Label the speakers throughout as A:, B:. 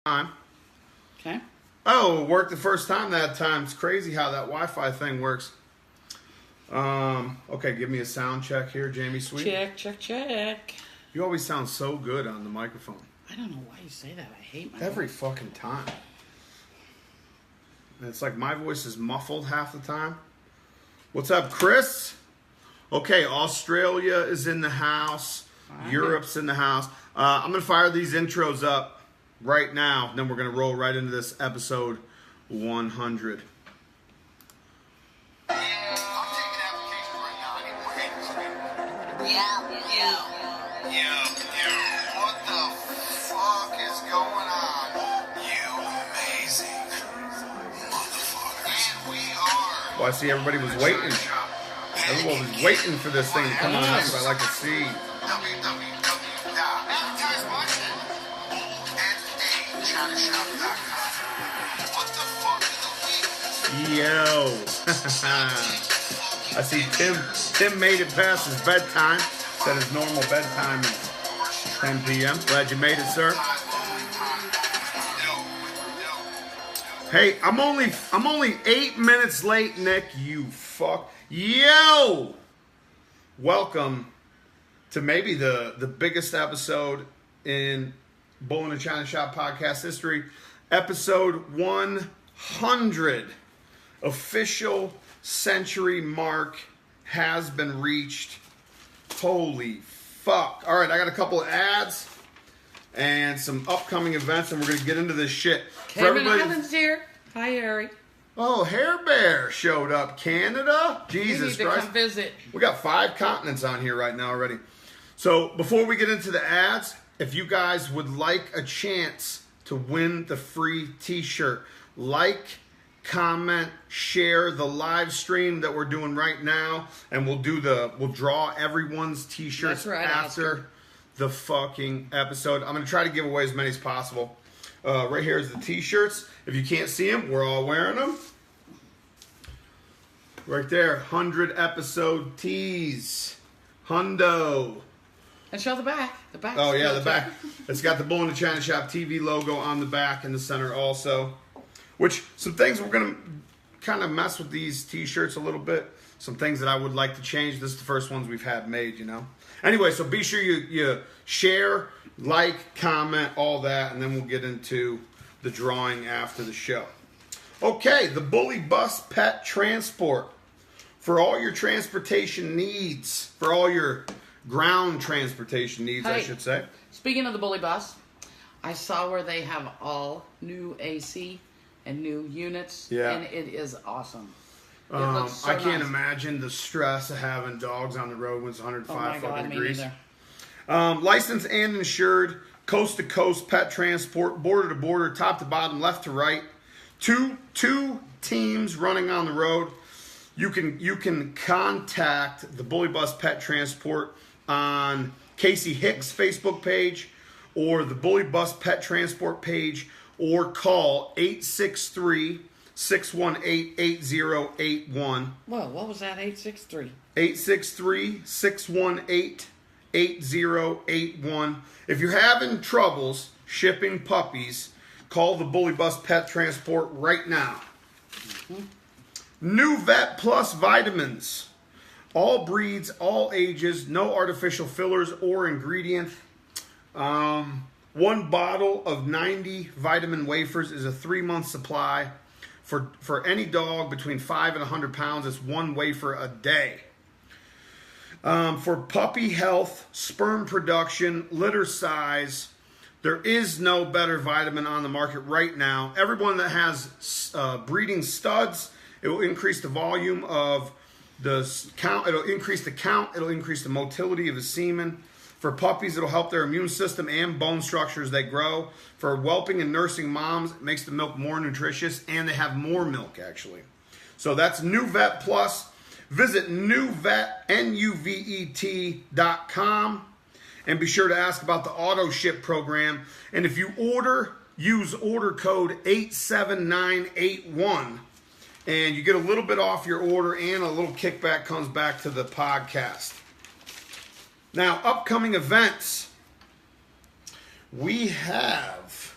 A: time.
B: Okay.
A: Oh, it worked the first time that time. It's crazy how that Wi-Fi thing works. Okay, give me a sound check here, Jamie Sweet.
B: Check.
A: You always sound so good on the microphone.
B: I don't know why you say that. I hate my
A: Every
B: voice.
A: fucking time. And it's like my voice is muffled half the time. What's up, Chris? Okay, Australia is in the house. Europe's in the house. I'm going to fire these intros up right now. Then we're going to roll right into this episode 100.
C: What the fuck is going on? You amazing motherfuckers. And we are.
A: Well, I see everybody was waiting. Everyone was waiting for this thing to come on. That's what I like to see.
C: www.NA-ChinaShop.com. What the fuck is the week?
A: Yo. I see Tim made it past his bedtime. Said his normal bedtime is 10 p.m. Glad you made it, sir. Hey, I'm only 8 minutes late, Nick. You fuck. Yo! Welcome to maybe the biggest episode in Bull-NA-ChinaShop podcast history. Episode 100. Official century mark has been reached. Holy fuck. All right, I got a couple of ads and some upcoming events, and we're going to get into this shit.
B: Kevin Island's here. Hi, Harry.
A: Oh, Hair Bear showed up. Canada? Jesus
B: We need to
A: Christ.
B: come visit.
A: We got 5 continents on here right now already. So before we get into the ads, if you guys would like a chance to win the free t-shirt, like, comment, share the live stream that we're doing right now, and we'll draw everyone's t-shirts
B: That's right,
A: after
B: Oscar.
A: the fucking episode. I'm going to try to give away as many as possible. Right here is the t-shirts. If you can't see them, we're all wearing them. Right there, 100 episode tees. Hundo.
B: And show the back. The back.
A: Oh yeah, the back. It's got the Bull-NA-ChinaShop TV logo on the back in the center also. Which, some things we're going to kind of mess with these t-shirts a little bit. Some things that I would like to change. This is the first ones we've had made, you know. Anyway, so be sure you share, like, comment, all that, and then we'll get into the drawing after the show. Okay, the Bully Bus Pet Transport. For all your transportation needs, for all your ground transportation needs, I
B: Hey.
A: should say.
B: Speaking of the Bully Bus, I saw where they have all new AC and new units.
A: Yeah.
B: And it is awesome. It looks so
A: I can't
B: nice.
A: imagine the stress of having dogs on the road when it's 105
B: Oh my
A: fucking
B: God, me
A: degrees.
B: neither.
A: Licensed and insured, coast to coast pet transport, border to border, top to bottom, left to right. Two teams running on the road. You can contact the Bully Bus Pet Transport on Kasie Hicks' Facebook page or the Bully Bus Pet Transport page, or call 863-618-8081.
B: Whoa, what was that? 863.
A: 863-618-8081. If you're having troubles shipping puppies, call the Bully Bus Pet Transport right now.
B: Mm-hmm.
A: New Vet Plus vitamins. All breeds, all ages, no artificial fillers or ingredients. One bottle of 90 vitamin wafers is a 3-month supply. For any dog between 5 and 100 pounds, it's 1 wafer a day. For puppy health, sperm production, litter size, there is no better vitamin on the market right now. Everyone that has breeding studs, it will increase the volume of the count. It'll increase the count. It'll increase the motility of the semen. For puppies, it'll help their immune system and bone structure as they grow. For whelping and nursing moms, it makes the milk more nutritious, and they have more milk, actually. So that's New Vet Plus. Visit newvet.com and be sure to ask about the auto ship program. And if you order, use order code 87981, and you get a little bit off your order, and a little kickback comes back to the podcast. Now, upcoming events. We have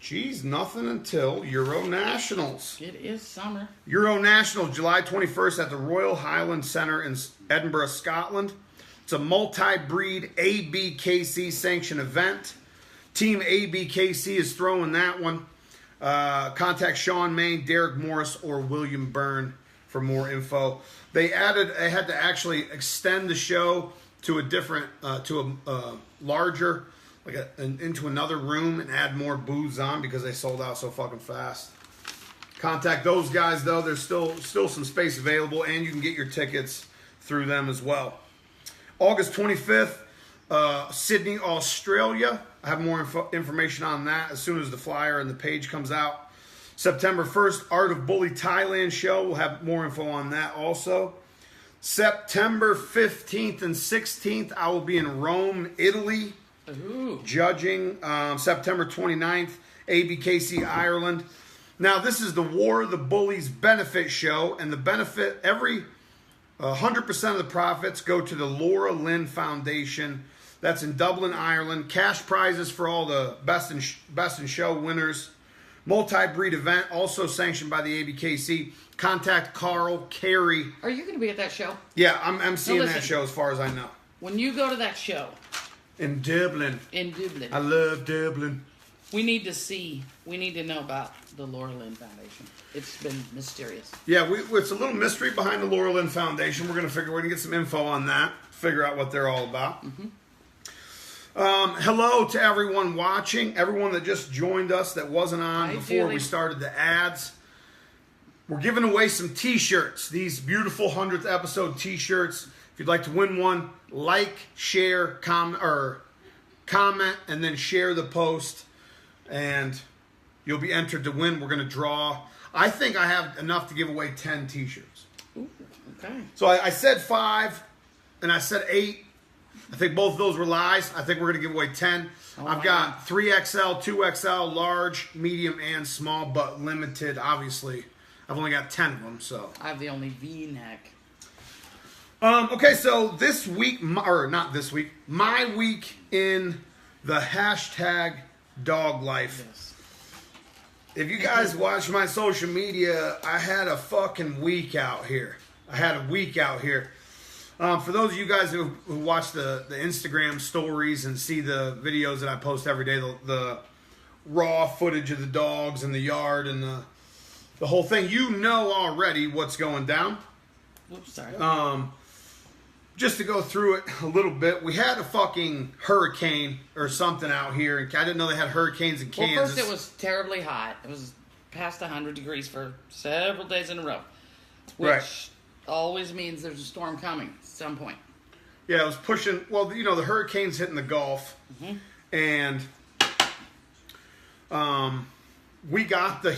A: Geez, nothing until Euro Nationals.
B: It is summer.
A: Euro Nationals, July 21st at the Royal Highland Centre in Edinburgh, Scotland. It's a multi-breed ABKC sanctioned event. Team ABKC is throwing that one. Contact Sean Main, Derek Morris, or William Byrne for more info. They had to actually extend the show to a different, to a larger, into another room and add more booths on because they sold out so fucking fast. Contact those guys though. There's still some space available, and you can get your tickets through them as well. August 25th, Sydney, Australia. I have more information on that as soon as the flyer and the page comes out. September 1st, Art of Bully Thailand show. We'll have more info on that also. September 15th and 16th, I will be in Rome, Italy, judging. September 29th, ABKC Ireland. Now, this is the War of the Bullies benefit show, and the benefit, 100% of the profits go to the Laura Lynn Foundation. That's in Dublin, Ireland. Cash prizes for all the best in show winners. Multi-breed event, also sanctioned by the ABKC. Contact Carl Carey.
B: Are you going to be at that show?
A: Yeah, I'm seeing that show as far as I know.
B: When you go to that show.
A: In Dublin. I love Dublin.
B: We need to know about the Laura Lynn Foundation. It's been mysterious.
A: Yeah, it's a little mystery behind the Laura Lynn Foundation. We're going to get some info on that. Figure out what they're all about. Mm-hmm. Hello to everyone watching, everyone that just joined us that wasn't on before we started the ads. We're giving away some t-shirts, these beautiful 100th episode t-shirts. If you'd like to win one, like, share, comment, and then share the post, and you'll be entered to win. We're going to draw. I think I have enough to give away 10 t-shirts.
B: Ooh, okay.
A: So I said 5, and I said 8. I think both of those were lies. I think we're going to give away 10. I've got 3XL, 2XL, large, medium, and small, but limited, obviously. I've only got 10 of them, so.
B: I have the only V-neck.
A: Okay, so this week, not this week, my week in the hashtag dog life. Yes. If you guys watch my social media, I had a fucking week out here. For those of you guys who watch the Instagram stories and see the videos that I post every day, the raw footage of the dogs in the yard and the whole thing, you know already what's going down.
B: Oops, sorry.
A: Just to go through it a little bit, we had a fucking hurricane or something out here. I didn't know they had hurricanes in Kansas.
B: Well, first it was terribly hot. It was past 100 degrees for several days in a row. Which always means there's a storm coming at some point.
A: Yeah, it was pushing. Well, the hurricane's hitting the Gulf, and we got the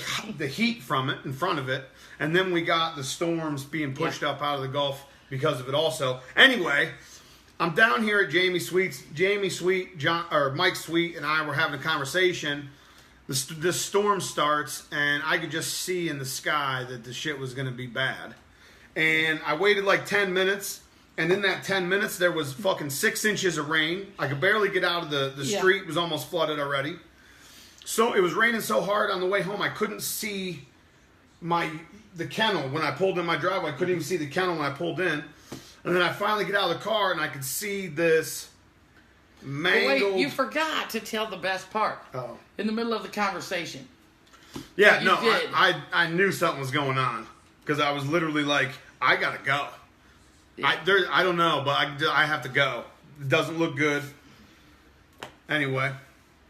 A: heat from it in front of it, and then we got the storms being pushed up out of the Gulf because of it also. Anyway, I'm down here at Mike Sweet, and I were having a conversation. This storm starts, and I could just see in the sky that the shit was going to be bad. And I waited like 10 minutes, and in that 10 minutes, there was fucking 6 inches of rain. I could barely get out of the street. It was almost flooded already. So it was raining so hard on the way home, I couldn't see the kennel when I pulled in my driveway. I couldn't even see the kennel when I pulled in. And then I finally get out of the car, and I could see this mangled...
B: Wait, you forgot to tell the best part.
A: Oh.
B: In the middle of the conversation.
A: Yeah, no, I knew something was going on. Because I was literally like, I gotta go. Yeah. I don't know, but I have to go. It doesn't look good. Anyway,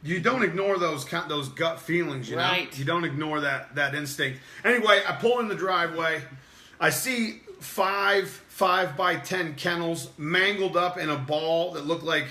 A: you don't ignore those gut feelings, you know? You don't ignore that instinct. Anyway, I pull in the driveway. I see 5 by 10 kennels mangled up in a ball that looked like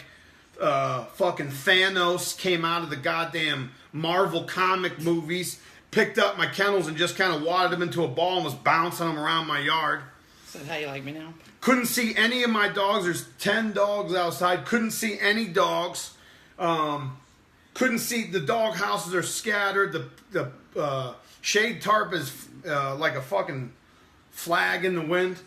A: fucking Thanos came out of the goddamn Marvel comic movies. Picked up my kennels and just kind of wadded them into a ball and was bouncing them around my yard.
B: Is that how you like me now?
A: Couldn't see any of my dogs. There's 10 dogs outside. Couldn't see any dogs. Couldn't see. The dog houses are scattered. The shade tarp is like a fucking flag in the wind.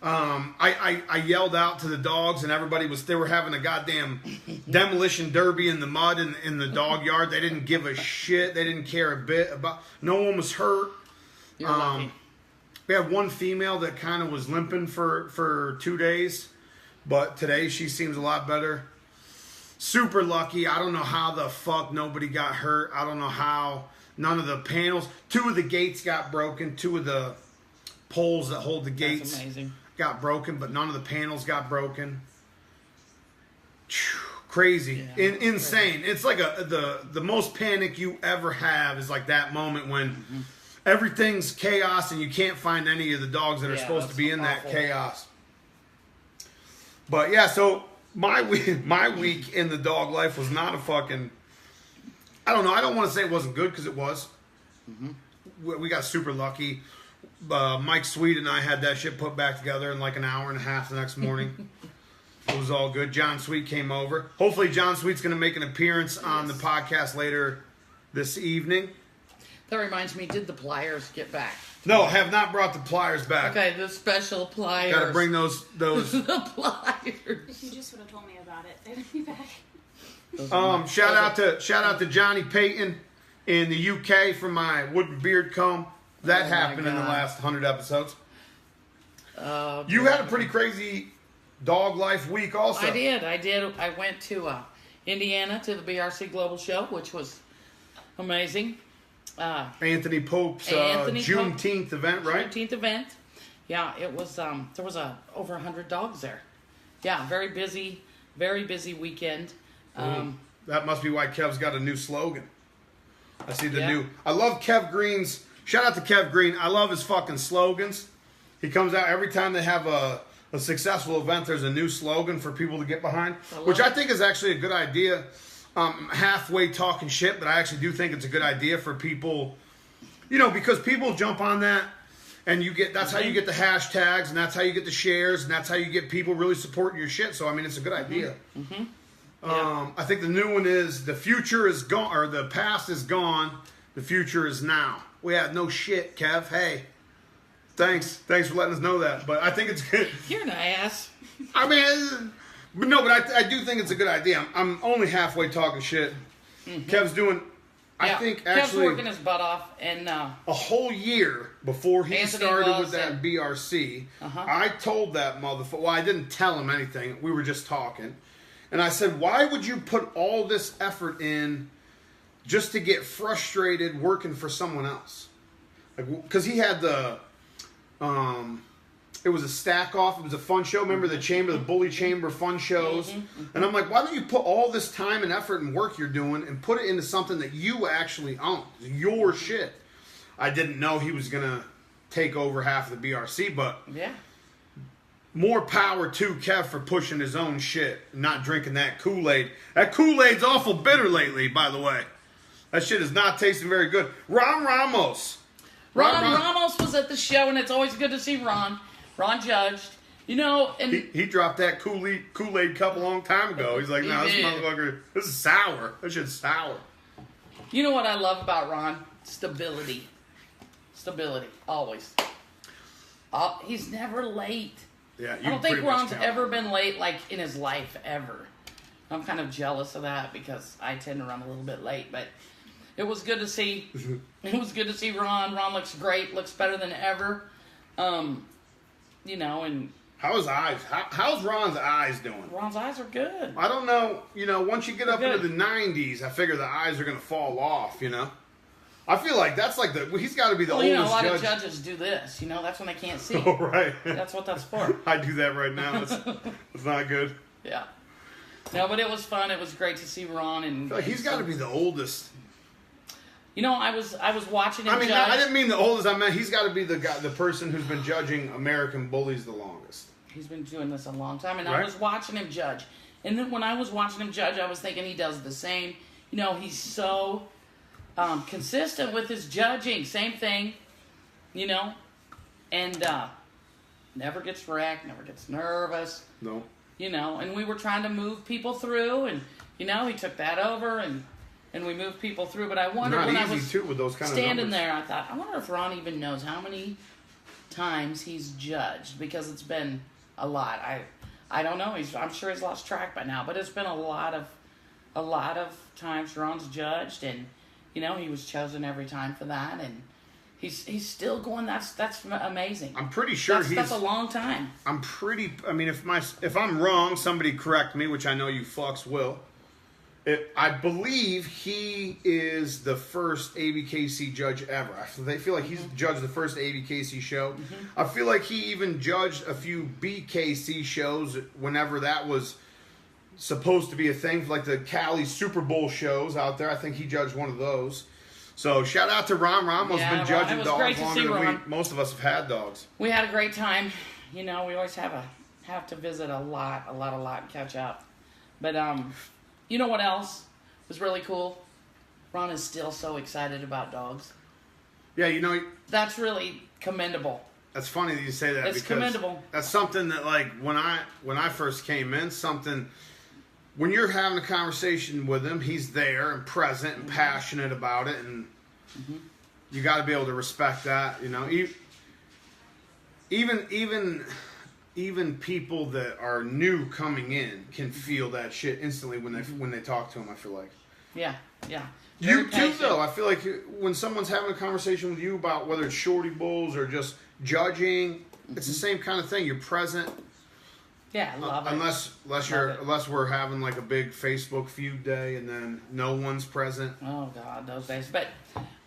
A: I yelled out to the dogs, and they were having a goddamn demolition derby in the mud in the dog yard. They didn't give a shit. They didn't care a bit about. No one was hurt.
B: You're lucky.
A: We had one female that kind of was limping for 2 days, but today she seems a lot better. Super lucky. I don't know how the fuck nobody got hurt. I don't know how none of the panels. 2 of the gates got broken. 2 of the poles that hold the gates.
B: That's amazing.
A: Got broken, but none of the panels got broken. Crazy.
B: Yeah,
A: insane.
B: crazy.
A: It's like the most panic you ever have is like that moment when everything's chaos and you can't find any of the dogs that are supposed to be in that chaos. But yeah, so my week in the dog life was not a fucking, I don't know, I don't want to say it wasn't good because it was. We got super lucky. Mike Sweet and I had that shit put back together in like an hour and a half the next morning. It was all good. John Sweet came over. Hopefully John Sweet's going to make an appearance on the podcast later this evening.
B: That reminds me, did the pliers get back?
A: No, have not brought the pliers back.
B: Okay, the special pliers.
A: Got to bring those.
B: The pliers.
D: If you just would have told me about it, they would be back.
A: Shout out to Johnny Payton in the UK for my wooden beard comb. That happened in the last 100 episodes. You had a pretty crazy dog life week also.
B: I did. I went to Indiana to the BRC Global Show, which was amazing.
A: Anthony Pope's Juneteenth event, right?
B: Juneteenth event. Yeah, it was. There was over 100 dogs there. Yeah, very busy weekend.
A: That must be why Kev's got a new slogan. I see the new. I love Kev Green's. Shout out to Kev Green. I love his fucking slogans. He comes out every time they have a successful event. There's a new slogan for people to get behind, which I think is actually a good idea. Halfway talking shit, but I actually do think it's a good idea for people, because people jump on that, and that's how you get the hashtags, and that's how you get the shares, and that's how you get people really supporting your shit. So I mean, it's a good idea. I think the new one is the future is gone, or the past is gone, the future is now. We had no shit, Kev. Hey, thanks for letting us know that. But I think it's good.
B: You're an ass.
A: I mean. But I do think it's a good idea. I'm only halfway talking shit. Kev's doing, I think actually,
B: Kev's working his butt off, and
A: a whole year before he started with that BRC, I told that motherfucker. Well, I didn't tell him anything. We were just talking, and I said, "Why would you put all this effort in just to get frustrated working for someone else?" Because he had the, it was a stack off. It was a fun show. Remember the Bully Chamber fun shows? And I'm like, why don't you put all this time and effort and work you're doing and put it into something that you actually own? Your shit. I didn't know he was going to take over half of the BRC, but more power to Kev for pushing his own shit, not drinking that Kool-Aid. That Kool-Aid's awful bitter lately, by the way. That shit is not tasting very good. Ron Ramos.
B: Ron Ramos was at the show, and it's always good to see Ron. Ron judged, and
A: he dropped that Kool-Aid cup a long time ago. He's like, no, this motherfucker, this is sour. This shit's sour.
B: You know what I love about Ron? Stability, always. He's never late.
A: Yeah,
B: I don't think Ron's ever been late, like in his life ever. I'm kind of jealous of that because I tend to run a little bit late, but it was good to see. It was good to see Ron. Ron looks great. Looks better than ever. And
A: how's eyes? How's Ron's eyes doing?
B: Ron's eyes are good.
A: I don't know. Once you get up into the 90s, I figure the eyes are going to fall off. I feel like that's like he's got to be the oldest
B: a lot
A: judge.
B: of judges do this. That's when they can't see.
A: Oh, right.
B: That's what that's for.
A: I do that right now. It's not good.
B: Yeah. No, but it was fun. It was great to see Ron, and
A: he's got to be the oldest.
B: I was watching him.
A: I mean,
B: judge.
A: I didn't mean the oldest. I meant he's got to be the person who's been judging American bullies the longest.
B: He's been doing this a long time, and
A: right?
B: I was watching him judge. And then when I was watching him judge, I was thinking he does the same. He's so consistent with his judging. Same thing, and never gets wrecked, never gets nervous.
A: No.
B: And we were trying to move people through, and he took that over, and we moved people through. But I wondered when I was
A: too with those kind
B: standing
A: of
B: there, I thought, I wonder if Ron even knows how many times he's judged, because it's been a lot. I don't know. I'm sure he's lost track by now, but it's been a lot of times Ron's judged, and he was chosen every time for that, and he's still going. That's amazing.
A: I'm pretty sure
B: that's a long time.
A: I mean, if I'm wrong, somebody correct me, which I know you fucks will. I believe he is the first ABKC judge ever. They feel like he's judged the first ABKC show. Mm-hmm. I feel like he even judged a few BKC shows whenever that was supposed to be a thing, like the Cali Super Bowl shows out there. I think he judged one of those. So shout out to Ron. Ron has been judging dogs longer than most of us have had dogs.
B: We had a great time. We always have to visit a lot, and catch up. But you know what else was really cool? Ron is still so excited about dogs.
A: Yeah,
B: that's really commendable.
A: That's funny that you say that.
B: It's commendable.
A: That's something that, like, when I first came in, when you're having a conversation with him, he's there and present and passionate about it, and you got to be able to respect that. Even people that are new coming in can feel that shit instantly when they talk to him. I feel like. Yeah. You too, though. I feel like when someone's having a conversation with you about whether it's shorty bulls or just judging, it's the same kind of thing. You're present.
B: Yeah, I love it.
A: Unless we're having like a big Facebook feud day and then no one's present.
B: Oh God, those days. But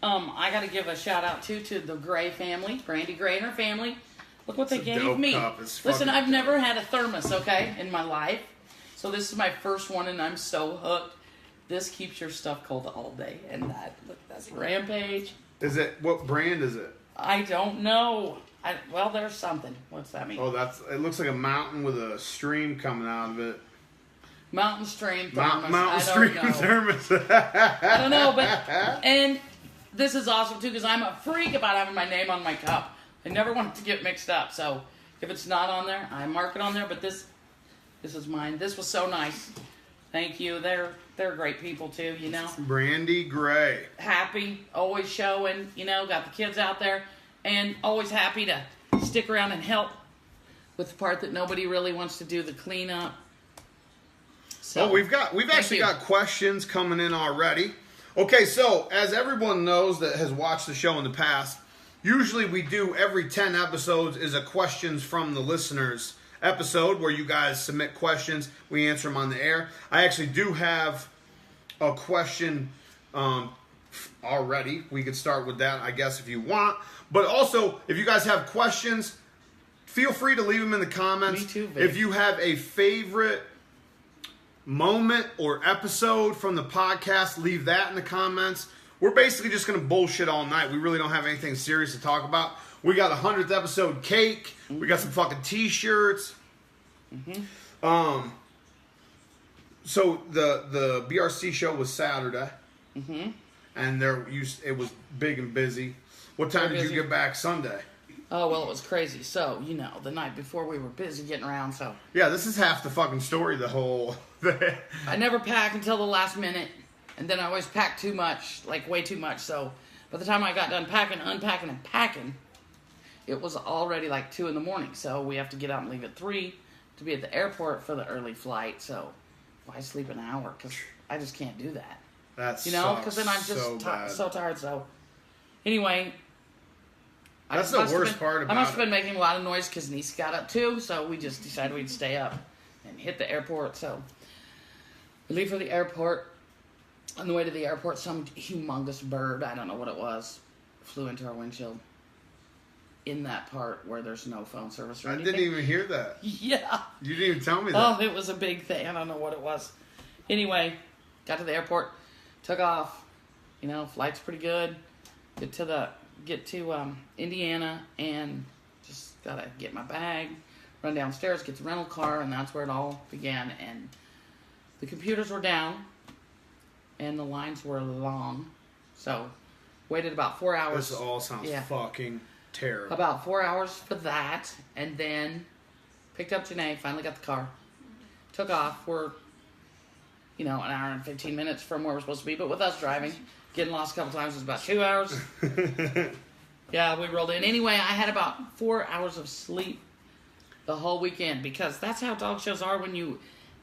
B: I got to give a shout out to the Gray family, Brandy Gray and her family. Look what they gave me. Listen, I've never had a thermos, in my life. So this is my first one, and I'm so hooked. This keeps your stuff cold all day. And that's Rampage.
A: What brand is it?
B: I don't know. There's something. What's that mean?
A: Oh, it looks like a mountain with a stream coming out of it.
B: Mountain stream thermos.
A: Mountain stream thermos.
B: I don't know, and this is awesome too, because I'm a freak about having my name on my cup. I never want it to get mixed up, so if it's not on there, I mark it on there. But this is mine. This was so nice. Thank you. They're great people too.
A: Brandy Gray.
B: Happy, always showing. Got the kids out there, and always happy to stick around and help with the part that nobody really wants to do, the cleanup. So
A: we've actually got questions coming in already. Okay, so as everyone knows that has watched the show in the past, usually we do every 10 episodes is a questions from the listeners episode where you guys submit questions. We answer them on the air. I actually do have a question already. We could start with that, I guess, if you want. But also, if you guys have questions, feel free to leave them in the comments.
B: Me too, babe.
A: If you have a favorite moment or episode from the podcast, leave that in the comments. We're basically just going to bullshit all night. We really don't have anything serious to talk about. We got a 100th episode cake. We got some fucking t-shirts. So the BRC show was Saturday. And it was big and busy. What time did you get back Sunday?
B: Oh, well, it was crazy. So, the night before we were busy getting around, so.
A: Yeah, this is half the fucking story, the whole thing.
B: I never pack until the last minute. And then I always pack too much, like way too much. So by the time I got done packing, unpacking, and packing, it was already like 2 in the morning. So we have to get out and leave at 3 to be at the airport for the early flight. So why sleep an hour? Because I just can't do that.
A: That's
B: because then I'm just so tired. So anyway,
A: that's the worst part about it.
B: I must have been making a lot of noise because Niece got up too. So we just decided we'd stay up and hit the airport. So we leave for the airport. On the way to the airport, some humongous bird, I don't know what it was, flew into our windshield in that part where there's no phone service or anything.
A: I didn't even hear that.
B: Yeah.
A: You didn't even tell me that.
B: Oh, it was a big thing. I don't know what it was. Anyway, got to the airport, took off. Flight's pretty good. Get to Indiana, and just gotta get my bag, run downstairs, get the rental car, and that's where it all began. And the computers were down. And the lines were long. So, waited about 4 hours.
A: This all sounds fucking terrible.
B: About 4 hours for that. And then picked up Janae, finally got the car. Took off. We're, an hour and 15 minutes from where we're supposed to be. But with us driving, getting lost a couple times was about 2 hours. Yeah, we rolled in. Anyway, I had about 4 hours of sleep the whole weekend because that's how dog shows are when you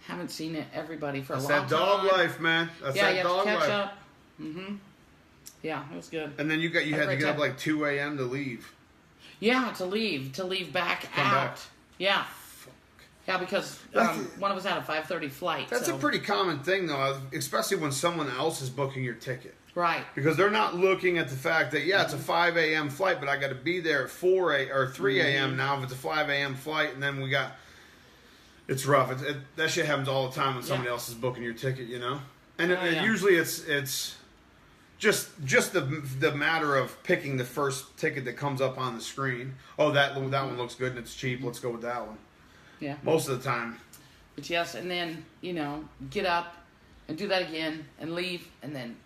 B: haven't seen everybody for a long time.
A: That's that dog life, man. That's
B: Yeah,
A: that
B: you
A: dog
B: have to catch
A: life.
B: up. Mm-hmm. Yeah, it was good.
A: And then you had to
B: great
A: get up
B: time.
A: like 2 a.m. to leave.
B: Yeah, to leave back
A: Come
B: out.
A: back.
B: Yeah. Yeah, because one of us had a 5:30 flight.
A: That's
B: so.
A: a pretty common thing, though, especially when someone else is booking your ticket.
B: Right.
A: Because they're not looking at the fact that, yeah, it's a 5 a.m. flight, but I got to be there at 3 a.m. now if it's a 5 a.m. flight, and then it's rough. That shit happens all the time when somebody else is booking your ticket, you know? And usually it's just the matter of picking the first ticket that comes up on the screen. Oh, that one looks good and it's cheap. Let's go with that one.
B: Yeah.
A: Most of the time.
B: But yes, and then, get up and do that again and leave. And then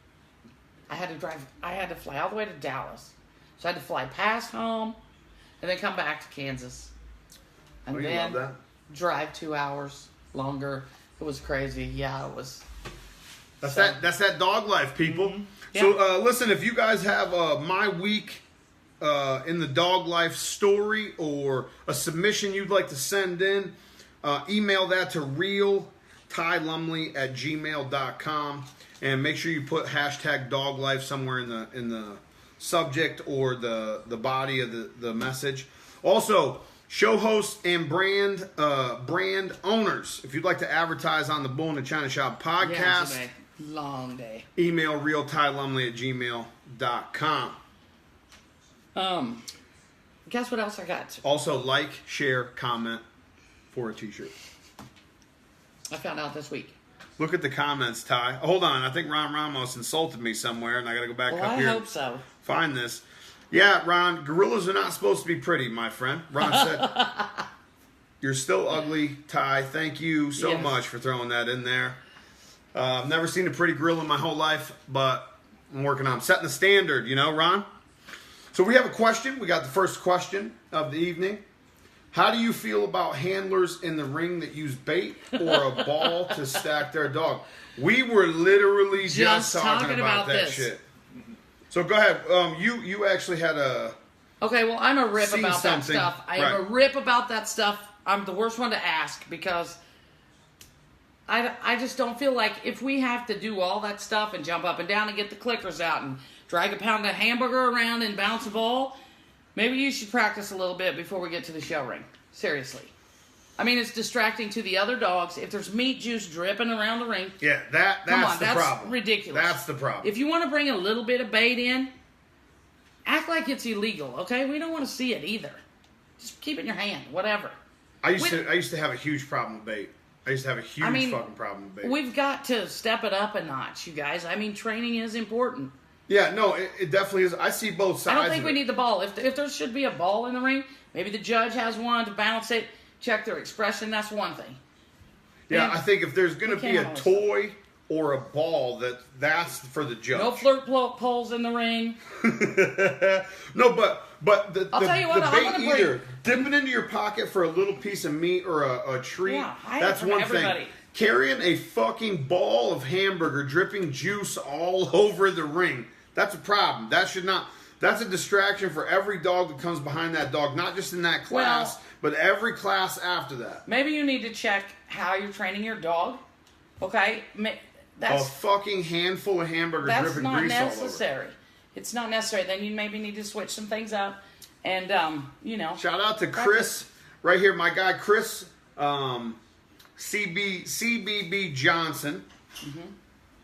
B: I had to fly all the way to Dallas. So I had to fly past home and then come back to Kansas. And
A: you
B: then
A: love that?
B: drive 2 hours longer. It was crazy. Yeah, it was.
A: That's that dog life, people.
B: Mm-hmm. Yeah.
A: So listen, if you guys have my week in the dog life story or a submission you'd like to send in, email that to realtylumley@gmail.com and make sure you put hashtag dog life somewhere in the subject or the body of the message. Also, show hosts and brand owners, if you'd like to advertise on the Bull-NA-ChinaShop podcast,
B: Yeah, it's a long day.
A: email realtylumley@gmail.com.
B: Guess what else I got?
A: Also, like, share, comment for a t-shirt.
B: I found out this week.
A: Look at the comments, Ty. Hold on. I think Ron Ramos insulted me somewhere, and I got to go back
B: Well,
A: up
B: I
A: here.
B: hope so.
A: Find this. Yeah, Ron, gorillas are not supposed to be pretty, my friend. Ron said, you're still ugly, Ty. Thank you so
B: Yes.
A: much for throwing that in there. I've never seen a pretty gorilla in my whole life, but I'm working on setting the standard, Ron? So we have a question. We got the first question of the evening. How do you feel about handlers in the ring that use bait or a ball to stack their dog? We were literally just talking about that
B: this.
A: shit. So go ahead. You actually had a...
B: Okay, well, I'm a rip
A: Seen
B: about that
A: something.
B: stuff. I am a
A: Right.
B: rip about that stuff. I'm the worst one to ask because I just don't feel like if we have to do all that stuff and jump up and down and get the clickers out and drag a pound of hamburger around and bounce a ball, maybe you should practice a little bit before we get to the show ring. Seriously. I mean, it's distracting to the other dogs. If there's meat juice dripping around the ring,
A: Yeah, that's
B: come on,
A: the
B: that's
A: problem.
B: ridiculous.
A: That's the problem.
B: If you want to bring a little bit of bait in, act like it's illegal, okay? We don't want to see it either. Just keep it in your hand, whatever.
A: I used to have a huge problem with bait. I used to have a huge fucking problem with bait.
B: We've got to step it up a notch, you guys. I mean, training is important.
A: Yeah, no, it definitely is. I see both sides.
B: I don't think
A: of
B: we
A: it.
B: need the ball. If there should be a ball in the ring, maybe the judge has one to bounce it, check their expression. That's one thing.
A: Yeah,
B: Man,
A: I think if there's going to be
B: can't
A: a
B: always-
A: toy or a ball, that's for the judge.
B: No flirt poles in the ring.
A: No, but
B: I'll tell you what,
A: the
B: I'm
A: bait
B: gonna bring-
A: eater, dipping into your pocket for a little piece of meat or a treat,
B: Yeah, hide
A: that's
B: it from
A: one
B: everybody.
A: thing. Carrying a fucking ball of hamburger dripping juice all over the ring, that's a problem. That's a distraction for every dog that comes behind that dog, not just in that class, but every class after that.
B: Maybe you need to check how you're training your dog. Okay?
A: A
B: That's
A: fucking handful of hamburger
B: That's
A: dripping
B: not
A: grease all over.
B: necessary. It's not necessary. Then you maybe need to switch some things up. And,
A: Shout out to Chris, right here, my guy Chris, CBB Johnson,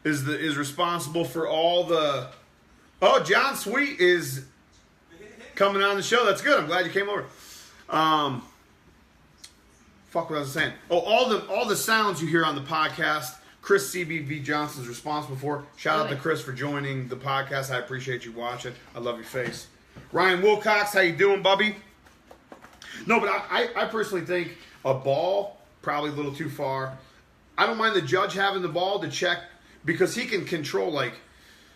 A: is responsible for all the... Oh, John Sweet is coming on the show. That's good. I'm glad you came over. Fuck what I was saying. Oh, all the sounds you hear on the podcast, Chris CBB Johnson is responsible for. Shout out to Chris for joining the podcast. I appreciate you watching. I love your face. Ryan Wilcox, how you doing, Bubby? No, but I personally think a ball, probably a little too far. I don't mind the judge having the ball to check because he can control, like,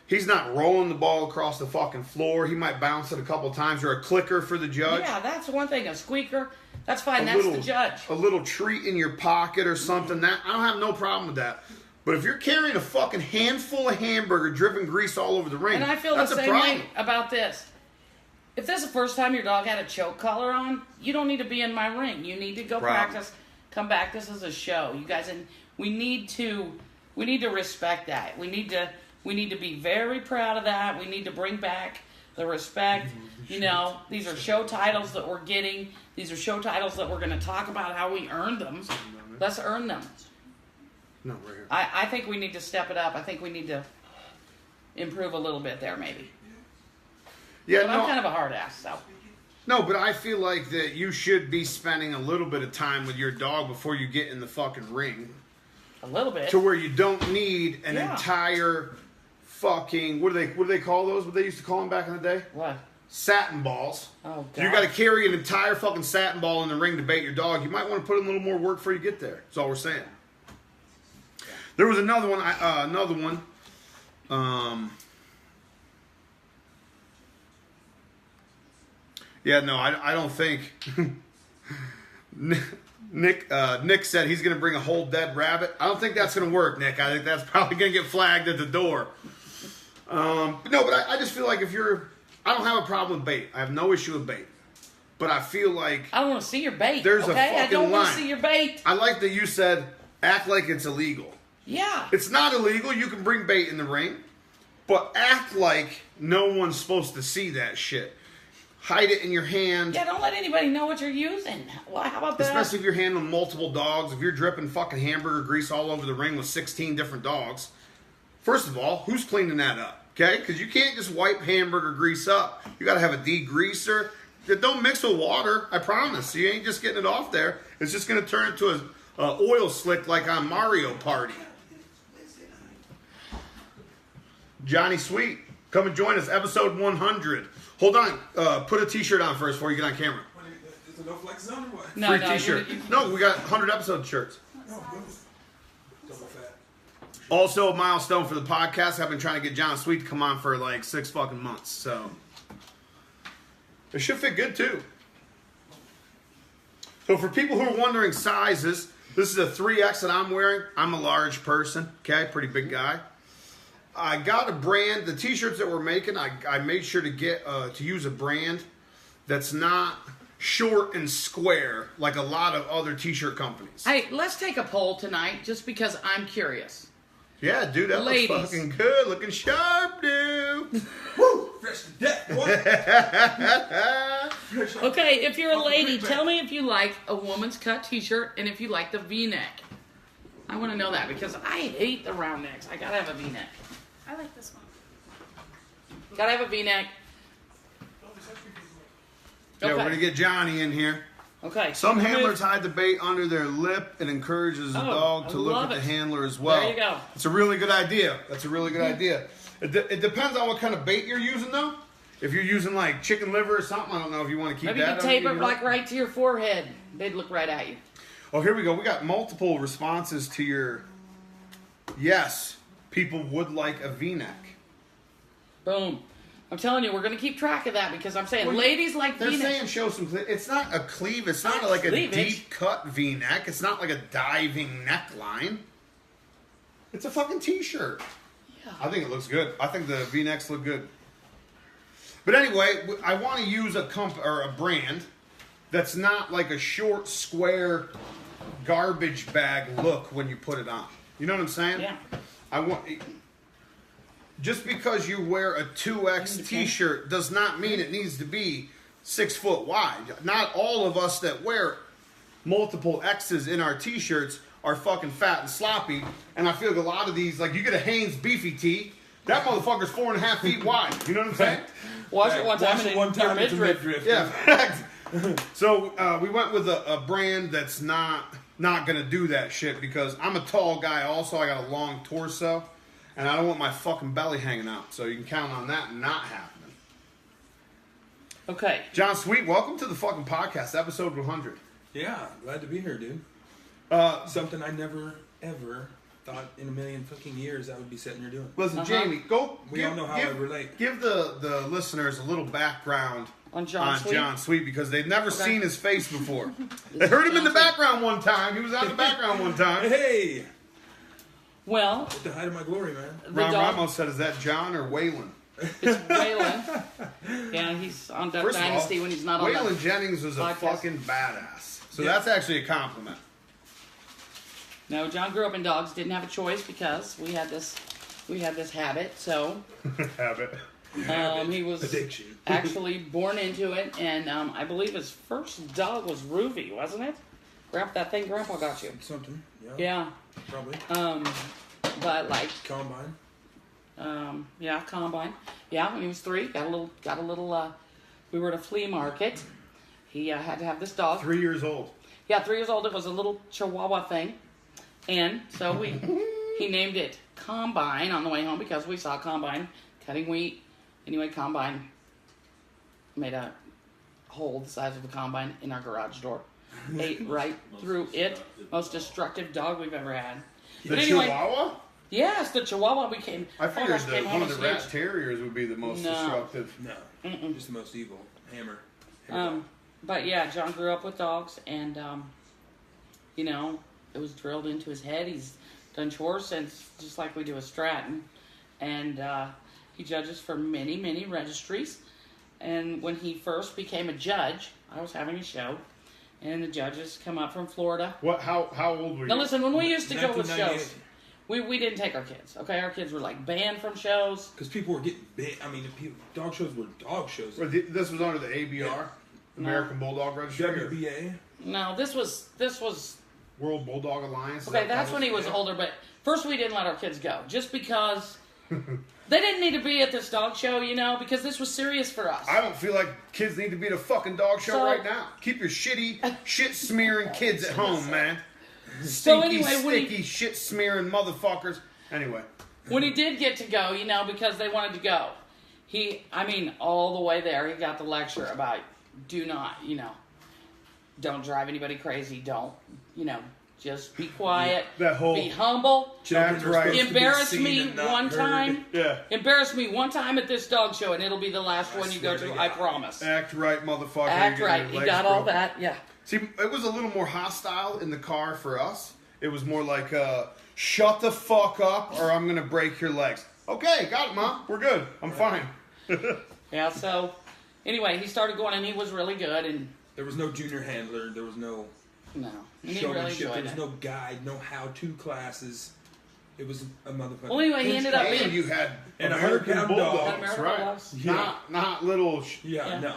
A: he's not rolling the ball across the fucking floor. He might bounce it a couple times or a clicker for the judge.
B: yeah, that's one thing. A squeaker, that's fine. That's the judge.
A: A little treat in your pocket or something. That I don't have no problem with that. But if you're carrying a fucking handful of hamburger dripping grease all over the ring,
B: And I feel the
A: that's a
B: same
A: problem.
B: way about this. if this is the first time your dog had a choke collar on, you don't need to be in my ring. You need to go practice. Come back. This is a show, you guys, and we need to respect that. We need to be very proud of that. We need to bring back the respect. You know, these are show titles that we're getting. These are show titles that we're going to talk about how we earned them. Let's earn them.
A: No, right here.
B: I think we need to step it up. I think we need to improve a little bit there, maybe.
A: Yeah,
B: But I'm kind of a hard ass, so.
A: No, but I feel like that you should be spending a little bit of time with your dog before you get in the fucking ring.
B: A little bit.
A: To where you don't need an entire fucking, what do they call those? What they used to call them back in the day?
B: What?
A: Satin balls.
B: Oh, God.
A: You got to carry an entire fucking satin ball in the ring to bait your dog. You might want to put in a little more work before you get there. That's all we're saying. There was another one. Yeah, no, I don't think. Nick said he's going to bring a whole dead rabbit. I don't think that's going to work, Nick. I think that's probably going to get flagged at the door. No, but I just feel like I don't have a problem with bait. I have no issue with bait. But I feel like
B: I don't want to see your bait.
A: There's a
B: okay? I
A: fucking
B: don't want
A: line.
B: to see your bait.
A: I like that you said act like it's illegal.
B: Yeah.
A: It's not illegal. You can bring bait in the ring. But act like no one's supposed to see that shit. Hide it in your hand.
B: Yeah, don't let anybody know what you're using. Well, how about that?
A: Especially if you're handling multiple dogs. If you're dripping fucking hamburger grease all over the ring with 16 different dogs. First of all, who's cleaning that up? Okay? Because you can't just wipe hamburger grease up. You got to have a degreaser. Don't mix with water. I promise. You ain't just getting it off there. It's just going to turn into a oil slick like on Mario Party. Johnny Sweet, come and join us. Episode 100. Hold on. Put a t-shirt on first before you get on camera.
E: Is there no flex zone or what?
B: No,
A: Free
B: no,
A: t-shirt. No, we got 100 episode shirts.
E: Oh, good. Double fat.
A: Also a milestone for the podcast. I've been trying to get John Sweet to come on for like 6 fucking months. So it should fit good too. So for people who are wondering sizes, this is a 3X that I'm wearing. I'm a large person. Okay, pretty big guy. I got a brand. The t-shirts that we're making, I made sure to get to use a brand that's not short and square like a lot of other t-shirt companies.
B: Hey, let's take a poll tonight just because I'm curious.
A: Yeah, dude, that
B: Ladies.
A: looks fucking good. Looking sharp, dude.
E: Woo! Fresh to death, boy.
B: Okay, if you're a lady, tell me if you like a woman's cut t-shirt and if you like the V-neck. I want to know that because I hate the round necks. I gotta have a V-neck.
D: I like this one.
B: Gotta have a V-neck.
A: Yeah, we're
B: Okay.
A: gonna get Johnny in here.
B: Okay.
A: Some
B: keep it
A: handlers
B: moving.
A: hide the bait under their lip and encourages the
B: Oh,
A: dog
B: I
A: to look
B: love
A: at the
B: it.
A: handler as well.
B: There you go.
A: It's a really good idea. That's a really good idea. It depends on what kind of bait you're using, though. If you're using like chicken liver or something, I don't know if you want to keep
B: Maybe you
A: that.
B: could tape it
A: underneath
B: like right to your forehead. They'd look right at you.
A: Oh, here we go. We got multiple responses to your yes. People would like a V-neck.
B: Boom. I'm telling you, we're going to keep track of that because I'm saying
A: Well,
B: ladies like
A: They're
B: V-neck.
A: saying show some. It's not a cleave. It's not
B: Not
A: like a
B: cleavage.
A: deep cut V-neck. It's not like a diving neckline. It's a fucking t-shirt.
B: Yeah.
A: I think it looks good. I think the V-necks look good. But anyway, I want to use a brand that's not like a short, square, garbage bag look when you put it on. You know what I'm saying?
B: Yeah.
A: I want. Just because you wear a 2X t-shirt does not mean it needs to be 6 foot wide. Not all of us that wear multiple X's in our t-shirts are fucking fat and sloppy. And I feel like a lot of these, like you get a Hanes beefy tee, that motherfucker's 4.5 feet wide. You know what I'm saying?
B: Wash it one time
E: Wash
B: and
E: it one
B: your
E: time, it's a
B: midriff.
E: midriff.
A: Yeah. So we went with a brand that's not going to do that shit because I'm a tall guy also. I got a long torso. And I don't want my fucking belly hanging out. So you can count on that not happening.
B: Okay.
A: John Sweet, welcome to the fucking podcast, episode 100.
E: Yeah, glad to be here, dude. Something I never, ever thought in a million fucking years I would be sitting here doing.
A: Listen, Jamie, go.
E: We all know how I relate.
A: Give the listeners a little background
B: On John Sweet?
A: John Sweet because they've never
B: Okay.
A: seen his face before. They heard him in the background one time. He was out in the background one time.
E: Hey!
B: Well,
E: At the height of my glory, man.
B: the
A: Ron
B: dog,
A: Ramos said, "Is that John or Waylon?"
B: it's Waylon. Yeah, he's on Duck
A: First of all,
B: Dynasty when he's not on
A: Waylon
B: the
A: Jennings was a
B: podcast.
A: fucking badass. So
E: Yeah.
A: that's actually a compliment.
B: No, John grew up in dogs. Didn't have a choice because we had this habit. So
A: Habit.
B: he was
E: Addiction.
B: actually born into it, and I believe his first dog was Ruby, wasn't it? That thing Grandpa got you.
E: Something. Yeah.
B: Yeah.
E: Probably.
B: But like,
E: Combine.
B: yeah, combine. Yeah, when he was 3, got a little. We were at a flea market. He had to have this dog.
A: 3 years old.
B: Yeah, 3 years old. It was a little Chihuahua thing, and so he named it Combine on the way home because we saw Combine cutting wheat. Anyway, Combine made a hole the size of a combine in our garage door. Ate right through it. Most destructive dog we've ever had.
A: The
B: But anyway,
A: Chihuahua?
B: Yes, the Chihuahua became.
A: I figured
B: almost came
A: one
B: home
A: of the
B: as
A: rat
B: huge.
A: terriers would be the most
B: No.
A: destructive.
E: No. Just the most evil. Hammer.
B: But yeah, John grew up with dogs, and you know, it was drilled into his head. He's done chores since, just like we do with Stratton, and he judges for many, many registries. And when he first became a judge, I was having a show, and the judges come up from Florida.
A: What? How old were you?
B: Now listen, when we used to go with
E: 1998.
B: shows, we didn't take our kids. Okay, our kids were like banned from shows.
E: Because people were getting big. I mean, dog shows were dog shows.
A: This was under the ABR, American Bulldog Registry, or
E: WBA.
B: No, this was
A: World Bulldog Alliance.
B: okay. That's when he was older. But first, we didn't let our kids go just because they didn't need to be at this dog show, you know, because this was serious for us.
A: I don't feel like kids need to be at a fucking dog show
B: So-
A: right now. Keep your shit smearing kids at home, man.
B: So
A: Stinky,
B: anyway,
A: sticky, shit smearing motherfuckers. Anyway,
B: When he did get to go, you know, because they wanted to go, all the way there, he got the lecture about do not, you know, don't drive anybody crazy. Don't, you know, just be quiet.
A: That whole-
B: be humble.
A: That's right.
B: Embarrass
E: Seen
B: me
E: and not
B: one
E: heard.
B: time.
A: Yeah.
B: Embarrass me one time at this dog show, and it'll be the last one you go
E: swear
B: to.
E: to
B: I
E: God.
B: promise.
A: Act right, motherfucker.
B: Act
A: You're
B: right.
A: getting
B: He
A: your
B: got
A: legs
B: all
A: broken.
B: that. Yeah.
A: See, it was a little more hostile in the car for us. It was more like, shut the fuck up or I'm going to break your legs. Okay, got it, Mom. We're good. I'm fine.
B: Yeah. So, anyway, he started going, and he was really good, and
E: There was no junior handler. There was no
B: no, and he really
E: showmanship.
B: enjoyed
E: There was
B: it.
E: no guide, no how-to classes. It was a motherfucker.
B: Well, anyway, he ended up
A: And
B: being.
A: you had
E: And
A: American
E: 100-pound
A: Bulldogs,
E: dogs.
B: American
A: right?
B: Bulldogs.
E: Yeah.
A: Not little...
E: Yeah,
B: Yeah.
E: no.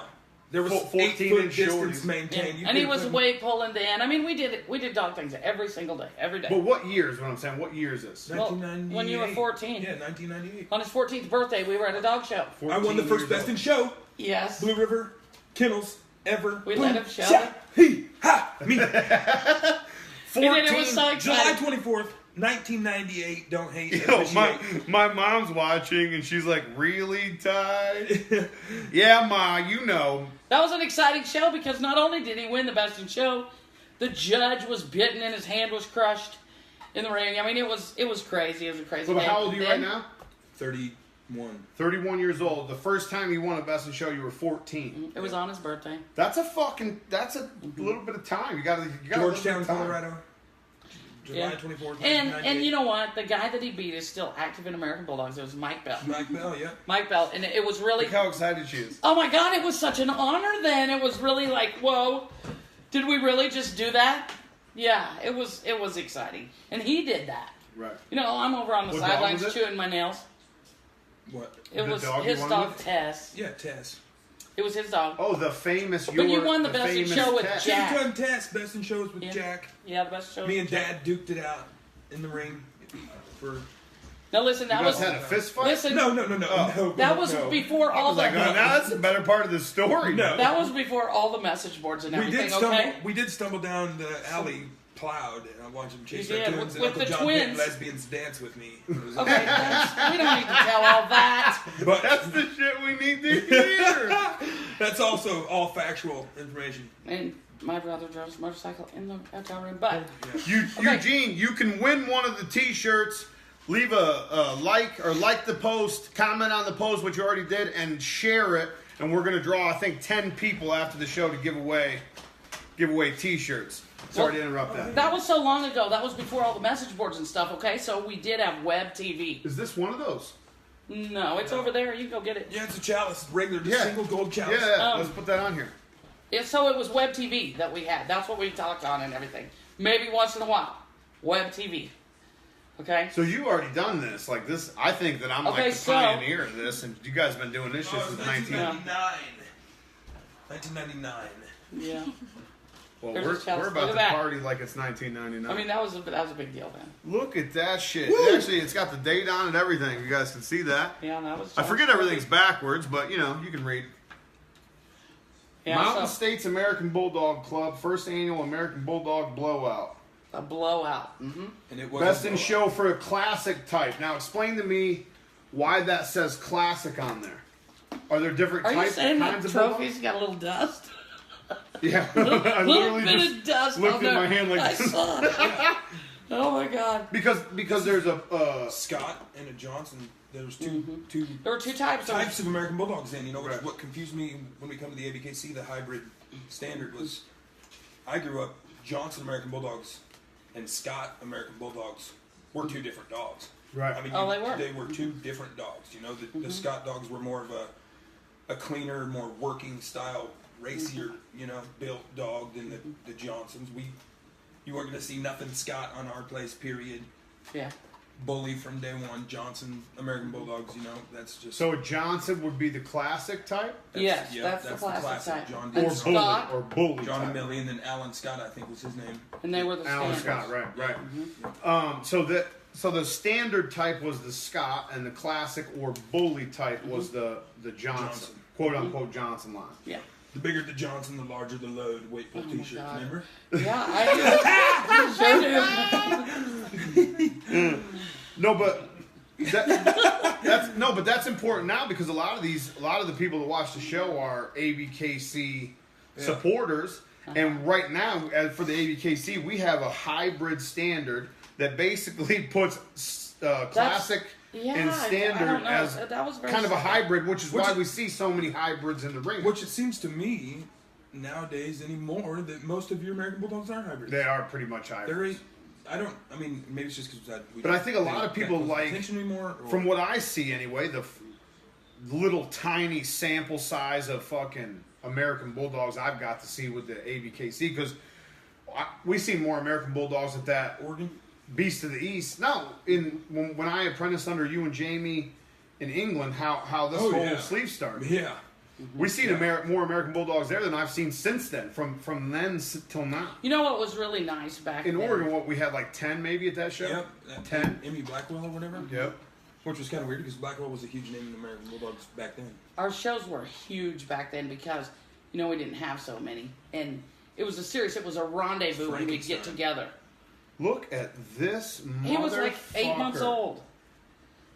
E: There was
A: 14
E: 8-foot
A: inch
E: distance
A: shorties.
E: maintained. You
B: And he
E: could
B: was
E: have-
B: weight pulling Dan. I mean, we did dog things every single day, every day.
A: But what year is what I'm saying? What year is this?
B: Well,
E: 1998.
B: when you were 14.
E: Yeah, 1998.
B: On his 14th birthday, we were at a dog show.
E: I won the
A: 14
E: first
A: years
E: best
A: old.
E: in show.
B: Yes.
E: Blue River Kennels ever.
B: We let him show
E: Sha-
B: it.
E: He ha me.
B: He did. It was so
E: July
B: exciting.
E: 24th, 1998. Don't hate.
A: Yo,
E: appreciate.
A: my mom's watching and she's like, really, Ty? Yeah, Ma, you know.
B: That was an exciting show because not only did he win the best in show, the judge was bitten and his hand was crushed in the ring. I mean, it was crazy. It was a crazy
A: So
B: day.
A: how old are you right
B: Then-
A: now?
E: 31.
A: 31 years old. The first time you won a best in show, you were 14.
B: It was on his birthday.
A: That's a little bit of time. You gotta
E: Georgetown,
A: time.
E: Colorado. July
B: Yeah.
E: 24th,
B: And
E: 1998.
B: you know what? The guy that he beat is still active in American Bulldogs. It was Mike Bell.
E: Mike Bell, yeah.
B: Mike Bell. And it was really...
A: Look how excited she is.
B: Oh my God, it was such an honor then. It was really like, whoa, did we really just do that? Yeah, it was exciting. And he did that.
A: Right.
B: You know, I'm over on the
A: What dog
B: sidelines
A: was it?
B: chewing my nails.
E: What?
B: It
A: The
B: was
A: dog you
B: his
A: won
B: dog,
A: with?
B: Tess.
E: Yeah, Tess.
B: It was his dog.
A: Oh, the famous.
B: But you won the best in show with
A: Tess.
B: Jack.
E: She's done Tess, best in shows with
B: Yeah.
E: Jack.
B: Yeah, the best show.
E: Me and Dad duked it out in the ring for.
B: Now listen,
A: You
B: that
A: guys
B: was...
A: had a fist fight.
B: Listen,
E: No.
B: that was
E: no.
B: before
A: I
B: all
A: was
B: the...
A: like, oh, now that's the better part of the story.
E: No.
B: That was before all the message boards and
E: We
B: everything,
E: did stumble.
B: okay?
E: We did stumble down the alley plowed, and I watched them chase
B: You
E: our
B: did,
E: twins,
B: with
E: and Uncle
B: the
E: John made
B: twins.
E: lesbians dance with me. It was-
B: Okay, we don't need to tell all that.
E: But
A: That's the shit we need to hear.
E: that's also all factual information.
B: And my brother drove his motorcycle in the hotel room, but... Okay.
A: Eugene, you can win one of the T-shirts. Leave a like or like the post, comment on the post, which you already did, and share it. And we're gonna draw, I think, 10 people after the show to give away T-shirts. Sorry to interrupt that.
B: That was so long ago. That was before all the message boards and stuff, okay? So we did have web TV.
A: Is this one of those?
B: No, it's over there. You go get it.
E: Yeah, it's a chalice, regular, just single gold chalice.
A: Yeah, let's put that on here.
B: Yeah, so it was web TV that we had. That's what we talked on and everything. Maybe once in a while, web TV. Okay.
A: So you already done this, like this. I think that I'm like the pioneer of this, and you guys been doing this shit since
E: 1999. 1999.
B: Yeah.
A: Well,
B: There's a
A: we're about to party like it's 1999.
B: I mean, that was a big deal then.
A: Look at that shit.
E: Woo!
A: Actually, it's got the date on it and everything. You guys can see that.
B: Yeah, that was.
A: I forget everything's backwards, but you know, you can read.
B: Yeah,
A: Mountain States American Bulldog Club, first annual American Bulldog Blowout.
B: A blowout. Mm-hmm.
E: And it was
A: Best in show for a classic type. Now, explain to me why that says classic on there. Are there different
B: Are you
A: types
B: saying
A: kinds
B: that
A: of
B: trophy's got a little dust?
A: Yeah, I
B: little
A: literally
B: bit
A: just
B: of dust
A: looked
B: on
A: at
B: there.
A: my hand like
B: I
A: this.
B: saw it. Oh my god.
A: Because there's a
E: Scott and a Johnson. There was two
B: There were two types
E: of American Bulldogs then. You know, what confused me when we come to the ABKC, the hybrid standard was, I grew up Johnson American Bulldogs and Scott American Bulldogs were two different dogs.
A: Right.
E: I mean,
B: they were
E: two different dogs. You know, the Scott dogs were more of a cleaner, more working style, racier, you know, built dog than the Johnsons. You weren't going to see nothing Scott on our place, period.
B: Yeah.
E: Bully from day one. Johnson American Bulldogs, you know, that's just...
A: So a Johnson would be the classic type?
B: Yes, that's the classic type.
E: John
B: And
A: Or
B: Scott,
A: bully. Or bully
E: John
A: type.
E: Millie, and then Alan Scott, I think was his name.
B: and they were the
A: Alan
B: standards.
A: Scott, right. So the standard type was the Scott, and the classic or bully type was the Johnson. Quote unquote Johnson line.
B: Yeah.
E: The bigger the Johnson, the larger the load. Weight pull t-shirts,
B: God.
E: remember?
B: Yeah, I do. Sure do.
A: No, but that's important now because a lot of the people that watch the show are ABKC supporters, and right now, as for the ABKC, we have a hybrid standard that basically puts classic and standard as
B: that was very
A: kind of a
B: simple.
A: hybrid, which is why we see so many hybrids in the ring.
E: Which it seems to me nowadays anymore that most of your American Bulldogs are hybrids.
A: They are pretty much hybrids.
E: I mean, maybe it's just because
A: But I think a lot of people like,
E: anymore,
A: from what I see anyway, the little tiny sample size of fucking American Bulldogs I've got to see with the ABKC, because we see more American Bulldogs at that
E: Oregon
A: Beast of the East. No, when I apprenticed under you and Jamie in England, how this whole sleeve started.
E: Yeah.
A: We seen more American Bulldogs there than I've seen since then, from then till now.
B: You know what was really nice back
A: in
B: then?
A: Oregon, what we had like 10 maybe at that show?
E: Yep.
A: 10?
E: Emmy Blackwell or whatever?
A: Yep.
E: Which was kind of weird because Blackwell was a huge name in the American Bulldogs back then.
B: Our shows were huge back then because, you know, we didn't have so many. And it was it was a rendezvous when we'd get together.
A: Look at this motherfucker.
B: He was like 8 months old.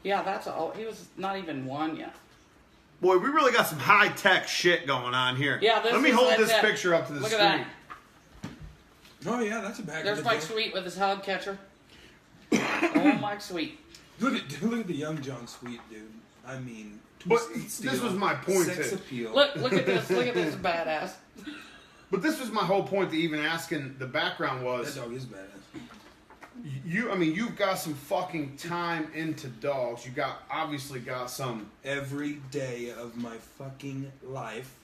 B: Yeah, that's all. He was not even one yet.
A: Boy, we really got some high-tech shit going on here.
B: Yeah,
A: let me hold this picture up to the screen.
B: Look at that.
E: Oh, yeah, that's a bag.
B: There's Mike Sweet with his hug catcher. Oh, Mike Sweet.
E: Look at the young John Sweet, dude. I mean,
A: but this was my point.
E: Sex appeal.
B: Look at this. Look at this badass.
A: But this was my whole point to even asking. The background was
E: that dog is badass.
A: You've got some fucking time into dogs. You obviously got some
E: every day of my fucking life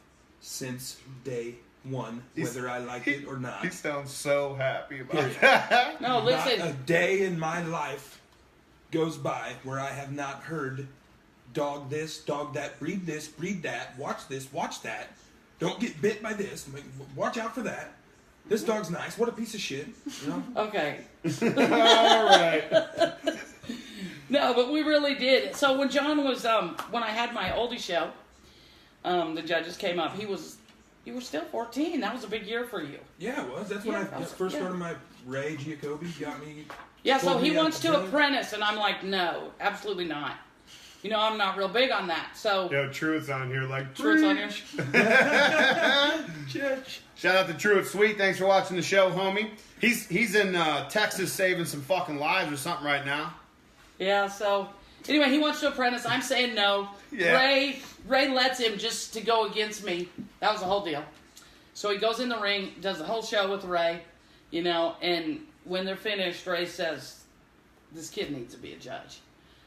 E: since day one, whether I like it or not.
A: He sounds so happy about that.
B: No, listen.
E: Not a day in my life goes by where I have not heard dog this, dog that, breed that, watch this, watch that. Don't get bit by this. Watch out for that. This dog's nice. What a piece of shit. You know?
B: Okay.
A: All right.
B: No, but we really did. So when John was, when I had my oldie show, the judges came up. You were still 14. That was a big year for you.
E: Yeah, it was. That's when I first started my Ray Giacobbe got me.
B: Yeah, so he wants to apprentice, and I'm like, no, absolutely not. You know, I'm not real big on that. So
A: Truett's on here like
B: Truett's on here.
A: Shout out to Truett Sweet. Thanks for watching the show, homie. He's in Texas saving some fucking lives or something right now.
B: Yeah. So anyway, he wants to apprentice. I'm saying no.
A: Yeah.
B: Ray lets him just to go against me. That was the whole deal. So he goes in the ring, does the whole show with Ray, you know, and when they're finished, Ray says, "This kid needs to be a judge."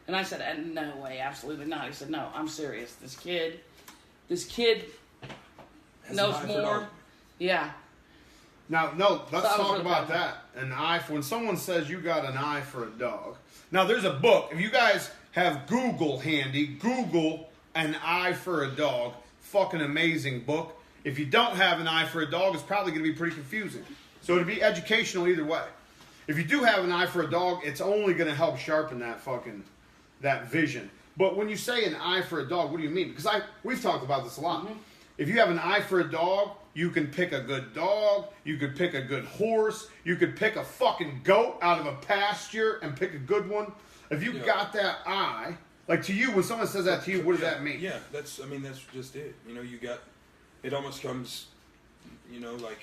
B: And I said, no way, absolutely not. He said, no, I'm serious. This kid
E: Has
B: knows
E: an eye for
B: more.
E: dog.
B: Yeah.
A: Now, no, let's
B: So I was
A: talk
B: really
A: about
B: proud.
A: that. An eye for when someone says you got an eye for a dog. Now, there's a book. If you guys have Google handy, Google an eye for a dog. Fucking amazing book. If you don't have an eye for a dog, it's probably going to be pretty confusing. So it'd be educational either way. If you do have an eye for a dog, it's only going to help sharpen that vision. But when you say an eye for a dog, what do you mean? Because we've talked about this a lot.
B: Mm-hmm.
A: If you have an eye for a dog, you can pick a good dog, you could pick a good horse, you could pick a fucking goat out of a pasture and pick a good one. If you got that eye, like to you, when someone says that to you, what does that mean?
E: Yeah, that's just it. You know, it almost comes, like,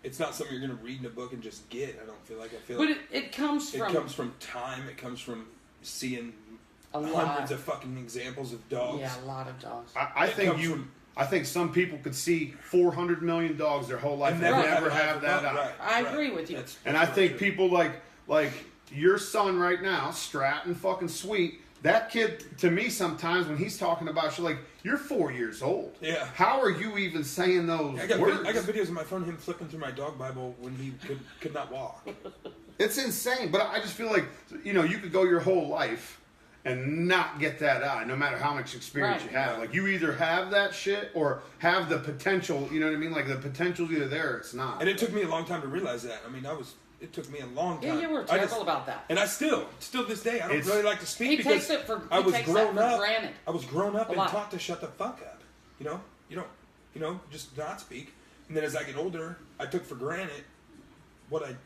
E: it's not something you're going to read in a book and just get. I feel like
B: But it comes from...
E: it comes from time. It comes from seeing
B: A lot.
E: hundreds of fucking examples of dogs.
B: Yeah, a lot of dogs.
A: I think some people could see 400 million dogs their whole life and never have that eye.
B: I agree with you.
A: And I think people like your son right now, Stratton fucking Sweet, that kid, to me sometimes when he's talking about shit, like, you're 4 years old.
E: Yeah.
A: How are you even saying those words?
E: I got videos on my phone of him flipping through my dog Bible when he could not walk.
A: It's insane. But I just feel like, you could go your whole life and not get that eye, no matter how much experience
B: Right.
A: you have. Like, you either have that shit or have the potential, you know what I mean? Like, the potential's either there or it's not.
E: And it took me a long time to realize that. I mean, it took me a long time.
B: Yeah, you were terrible about that.
E: And I still this day, I don't really like to speak
B: He
E: because
B: takes it for-
E: I
B: he
E: was
B: takes
E: grown
B: that for
E: up.
B: granted.
E: I was grown up
B: A
E: and
B: lot.
E: taught to shut the fuck up. You don't, just not speak. And then as I get older, I took for granted what I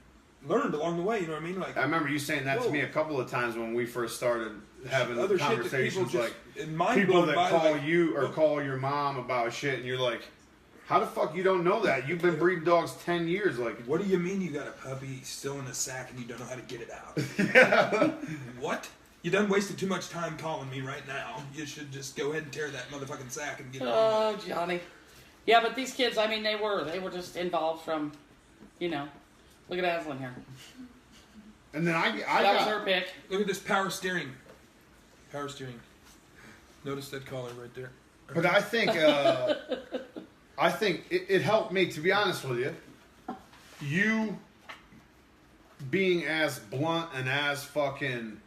E: learned along the way. You know what I mean? Like,
A: I remember you saying that to
E: Whoa.
A: me a couple of times when we first started having
E: Other shit that
A: conversations,
E: people
A: like
E: just- mind
A: people
E: blown
A: that
E: by,
A: call
E: like,
A: you or
E: look.
A: call your mom about shit, and you're like, how the fuck you don't know that? You've been breeding dogs 10 years. Like,
E: what do you mean you got a puppy still in a sack and you don't know how to get it out?
A: yeah.
E: What? You done wasted too much time calling me right now. You should just go ahead and tear that motherfucking sack and get it on.
B: Oh, Johnny. Yeah, but these kids, I mean, they were just involved from, look at Aslan here.
A: And then I
B: That was her
A: got,
B: pick.
E: Look at this power steering. Power steering. Notice that collar right there.
A: but I think it helped me, to be honest with you. You being as blunt and as fucking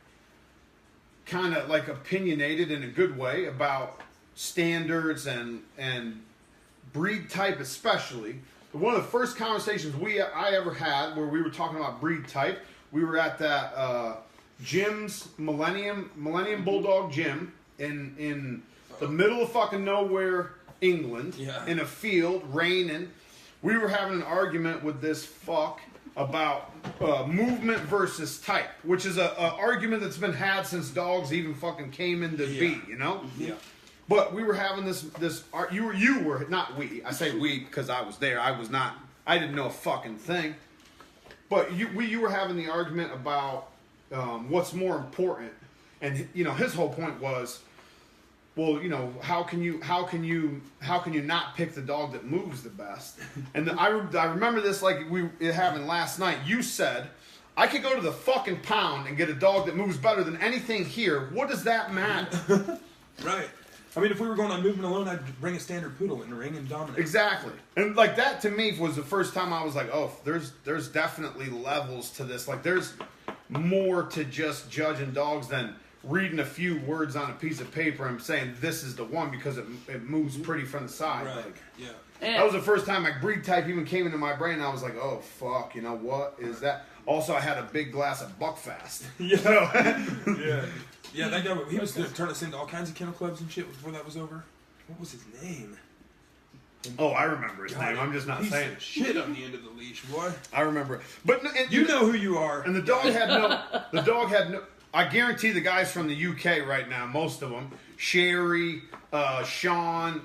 A: kind of like opinionated in a good way about standards and breed type especially. One of the first conversations I ever had where we were talking about breed type, we were at that Jim's Millennium Bulldog Gym in the middle of fucking nowhere, England,
E: Yeah.
A: in a field, raining. We were having an argument with this fuck about movement versus type, which is a argument that's been had since dogs even fucking came into be,
E: Yeah.
A: But we were having this you were not we. I say we because I was there. I was not. I didn't know a fucking thing. But you were having the argument about what's more important, and his whole point was, well, how can you not pick the dog that moves the best? And I remember this like it happened last night. You said, I could go to the fucking pound and get a dog that moves better than anything here. What does that matter?
E: Right. I mean, if we were going on movement alone, I'd bring a standard poodle in the ring and dominate.
A: Exactly. And like that to me was the first time I was like, oh, there's definitely levels to this. Like there's more to just judging dogs than reading a few words on a piece of paper and saying this is the one because it moves pretty from the side.
E: Right.
A: Like,
E: Yeah.
A: that was the first time like breed type even came into my brain and I was like, oh fuck, what is that? Also, I had a big glass of Buckfast.
E: Yeah. Yeah, that guy, he was turning us into all kinds of kennel clubs and shit before that was over. What was his name?
A: Oh, I remember his name. I'm just not
E: Piece
A: saying
E: of
A: it.
E: shit on the end of the leash, boy.
A: I remember it. But
E: You know who you are.
A: And the dog had no. I guarantee the guys from the UK right now, most of them, Sherry, Sean,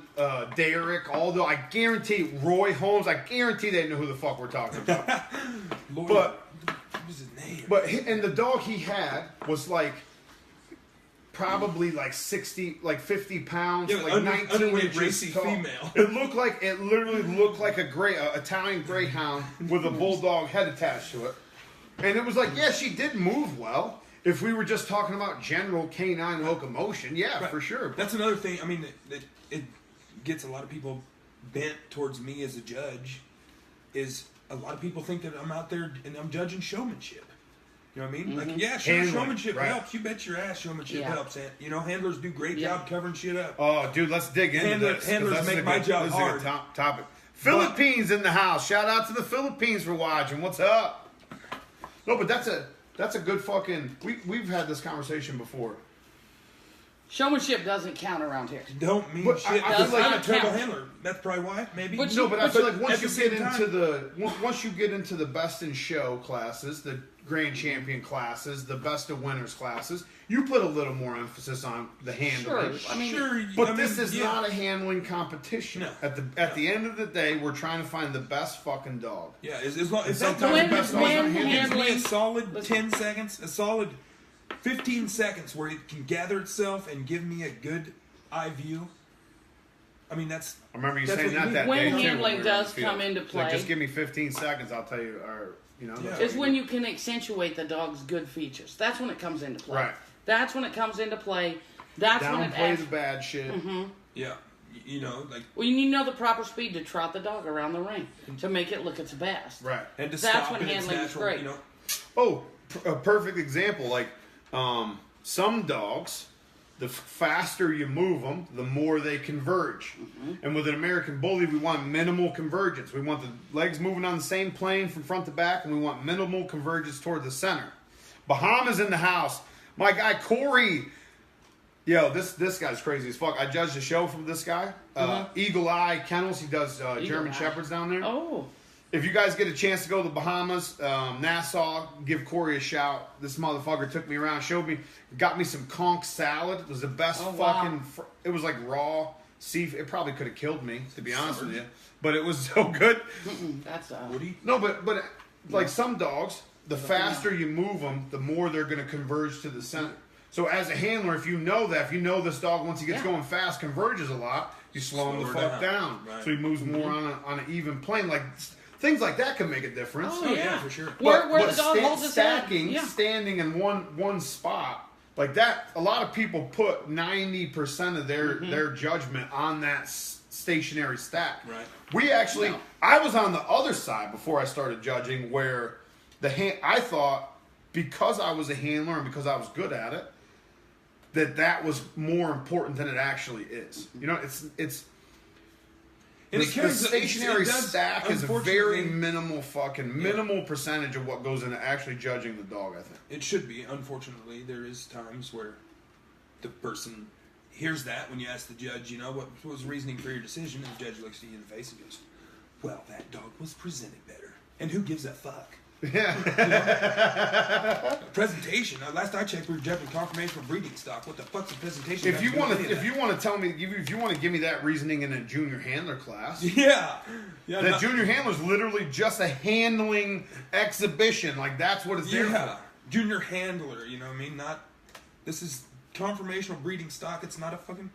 A: Derek, I guarantee Roy Holmes. I guarantee they know who the fuck we're talking about.
E: Lord,
A: But
E: what was his name?
A: and the dog he had was like probably like 50 pounds,
E: Yeah,
A: like 19
E: underweight,
A: inches
E: racy
A: tall.
E: female.
A: It literally looked like a Italian greyhound with a bulldog head attached to it. And it was like, yeah, she did move well. if we were just talking about general canine locomotion, yeah,
E: Right.
A: for sure.
E: That's another thing. I mean, it gets a lot of people bent towards me as a judge. Is a lot of people think that I'm out there and I'm judging showmanship. You know what I mean? Like, yeah, sure,
A: Handling,
E: showmanship
A: right.
E: helps. You bet your ass showmanship
B: Yeah.
E: helps. And, you know, handlers do great
B: Yeah.
E: job covering shit up.
A: Oh, dude, let's dig into this. 'cause
E: handlers
A: this is
E: make
A: a
E: my
A: good-
E: job
A: this is a good
E: hard.
A: topic. Philippines in the house. Shout out to the Philippines for watching. What's up? No, but that's a good fucking. We've had this conversation before.
B: Showmanship doesn't count around here.
E: Don't mean
A: But
E: shit.
A: I feel like
E: I'm a
B: it
E: terrible
B: counts.
E: handler. That's probably why. Maybe.
B: But
A: No, but I feel like
E: at
A: once
E: the
A: you
E: same
A: get
E: time-
A: into once you get into the best in show classes, the grand champion classes, the best of winners classes, you put a little more emphasis on the handling.
B: Sure. I mean,
E: sure.
A: But
E: I mean,
A: this is
E: yeah.
A: not a handling competition.
E: No.
A: At the end of the day, we're trying to find the best fucking dog.
E: Yeah, as long as
A: sometimes
E: sometimes
A: the best
E: it
A: dogs are
B: when
E: gives me a
B: handling-
E: solid
B: Listen.
E: 10 seconds, a solid 15 seconds where it can gather itself and give me a good eye view. I mean, that's.
A: I remember you
E: That's
A: saying
E: what you
A: that
E: need.
A: day
B: When
A: too.
B: handling
A: we were in
B: does
A: the field.
B: come into
A: It's like,
B: play.
A: just give me 15 seconds, I'll tell you. Or
E: Yeah.
A: that's
B: It's
A: what
B: when you can accentuate the dog's good features. That's when it comes into play.
A: Right.
B: That's when it comes into play. That's when it
A: downplay
B: acts.
A: the bad shit.
E: Yeah, you know, like.
B: Well, you need to know the proper speed to trot the dog around the ring to make it look its best.
A: Right.
E: And to
B: That's
E: stop
B: when
E: in its
B: handling is
E: natural,
B: great.
E: you know.
A: Oh, a perfect example. Like some dogs, the faster you move them, the more they converge. And with an American Bully, we want minimal convergence. We want the legs moving on the same plane from front to back, and we want minimal convergence toward the center. Bahamas in the house. My guy Corey. Yo, this guy's crazy as fuck. I judged a show from this guy. Eagle Eye Kennels. He does German
B: Eye.
A: Shepherds down there.
B: Oh,
A: If you guys get a chance to go to the Bahamas, Nassau, give Corey a shout. This motherfucker took me around, showed me, got me some conch salad. It was the best
B: Oh, wow.
A: fucking. It was like raw seafood. It probably could have killed me, to be honest with you, but it was so good.
B: that's
E: Woody.
A: No, but like some dogs, the faster you move them, the more they're going to converge to the center. So as a handler, if you know this dog once he gets
B: Yeah.
A: going fast converges a lot, you slow him the
E: Slow her
A: fuck
E: down.
A: down,
E: Right.
A: so he moves more on an even plane. Like things like that can make a difference.
B: Oh,
E: Oh,
B: yeah.
E: yeah, for sure.
B: Where
A: But
B: the dog holds his
A: stacking,
B: head. Yeah.
A: standing in one spot like that, a lot of people put 90% of their judgment on that stationary stack.
E: Right.
A: We actually,
B: No.
A: I was on the other side before I started judging, where I thought because I was a handler and because I was good at it, that was more important than it actually is. You know, it's
E: And
A: the,
E: it carries
A: the stationary
E: it does,
A: stack is a very
E: unfortunately-
A: minimal percentage of what goes into actually judging the dog, I think.
E: It should be. Unfortunately, there is times where the person hears that when you ask the judge, you know, what was the reasoning for your decision, and the judge looks at you in the face and goes, "Well, that dog was presented better." And who gives a fuck?
A: Yeah.
E: Presentation. Last I checked, we were judging confirmation for breeding stock. What the fuck's the presentation?
A: If you want to,
E: to,
A: tell me, if you want to give me that reasoning in a junior handler class,
E: yeah,
A: that
E: not-
A: junior handler is literally just a handling exhibition. Like that's what it's there
E: yeah,
A: for.
E: junior handler. You know what I mean? Not this is conformational breeding stock. It's not a fucking,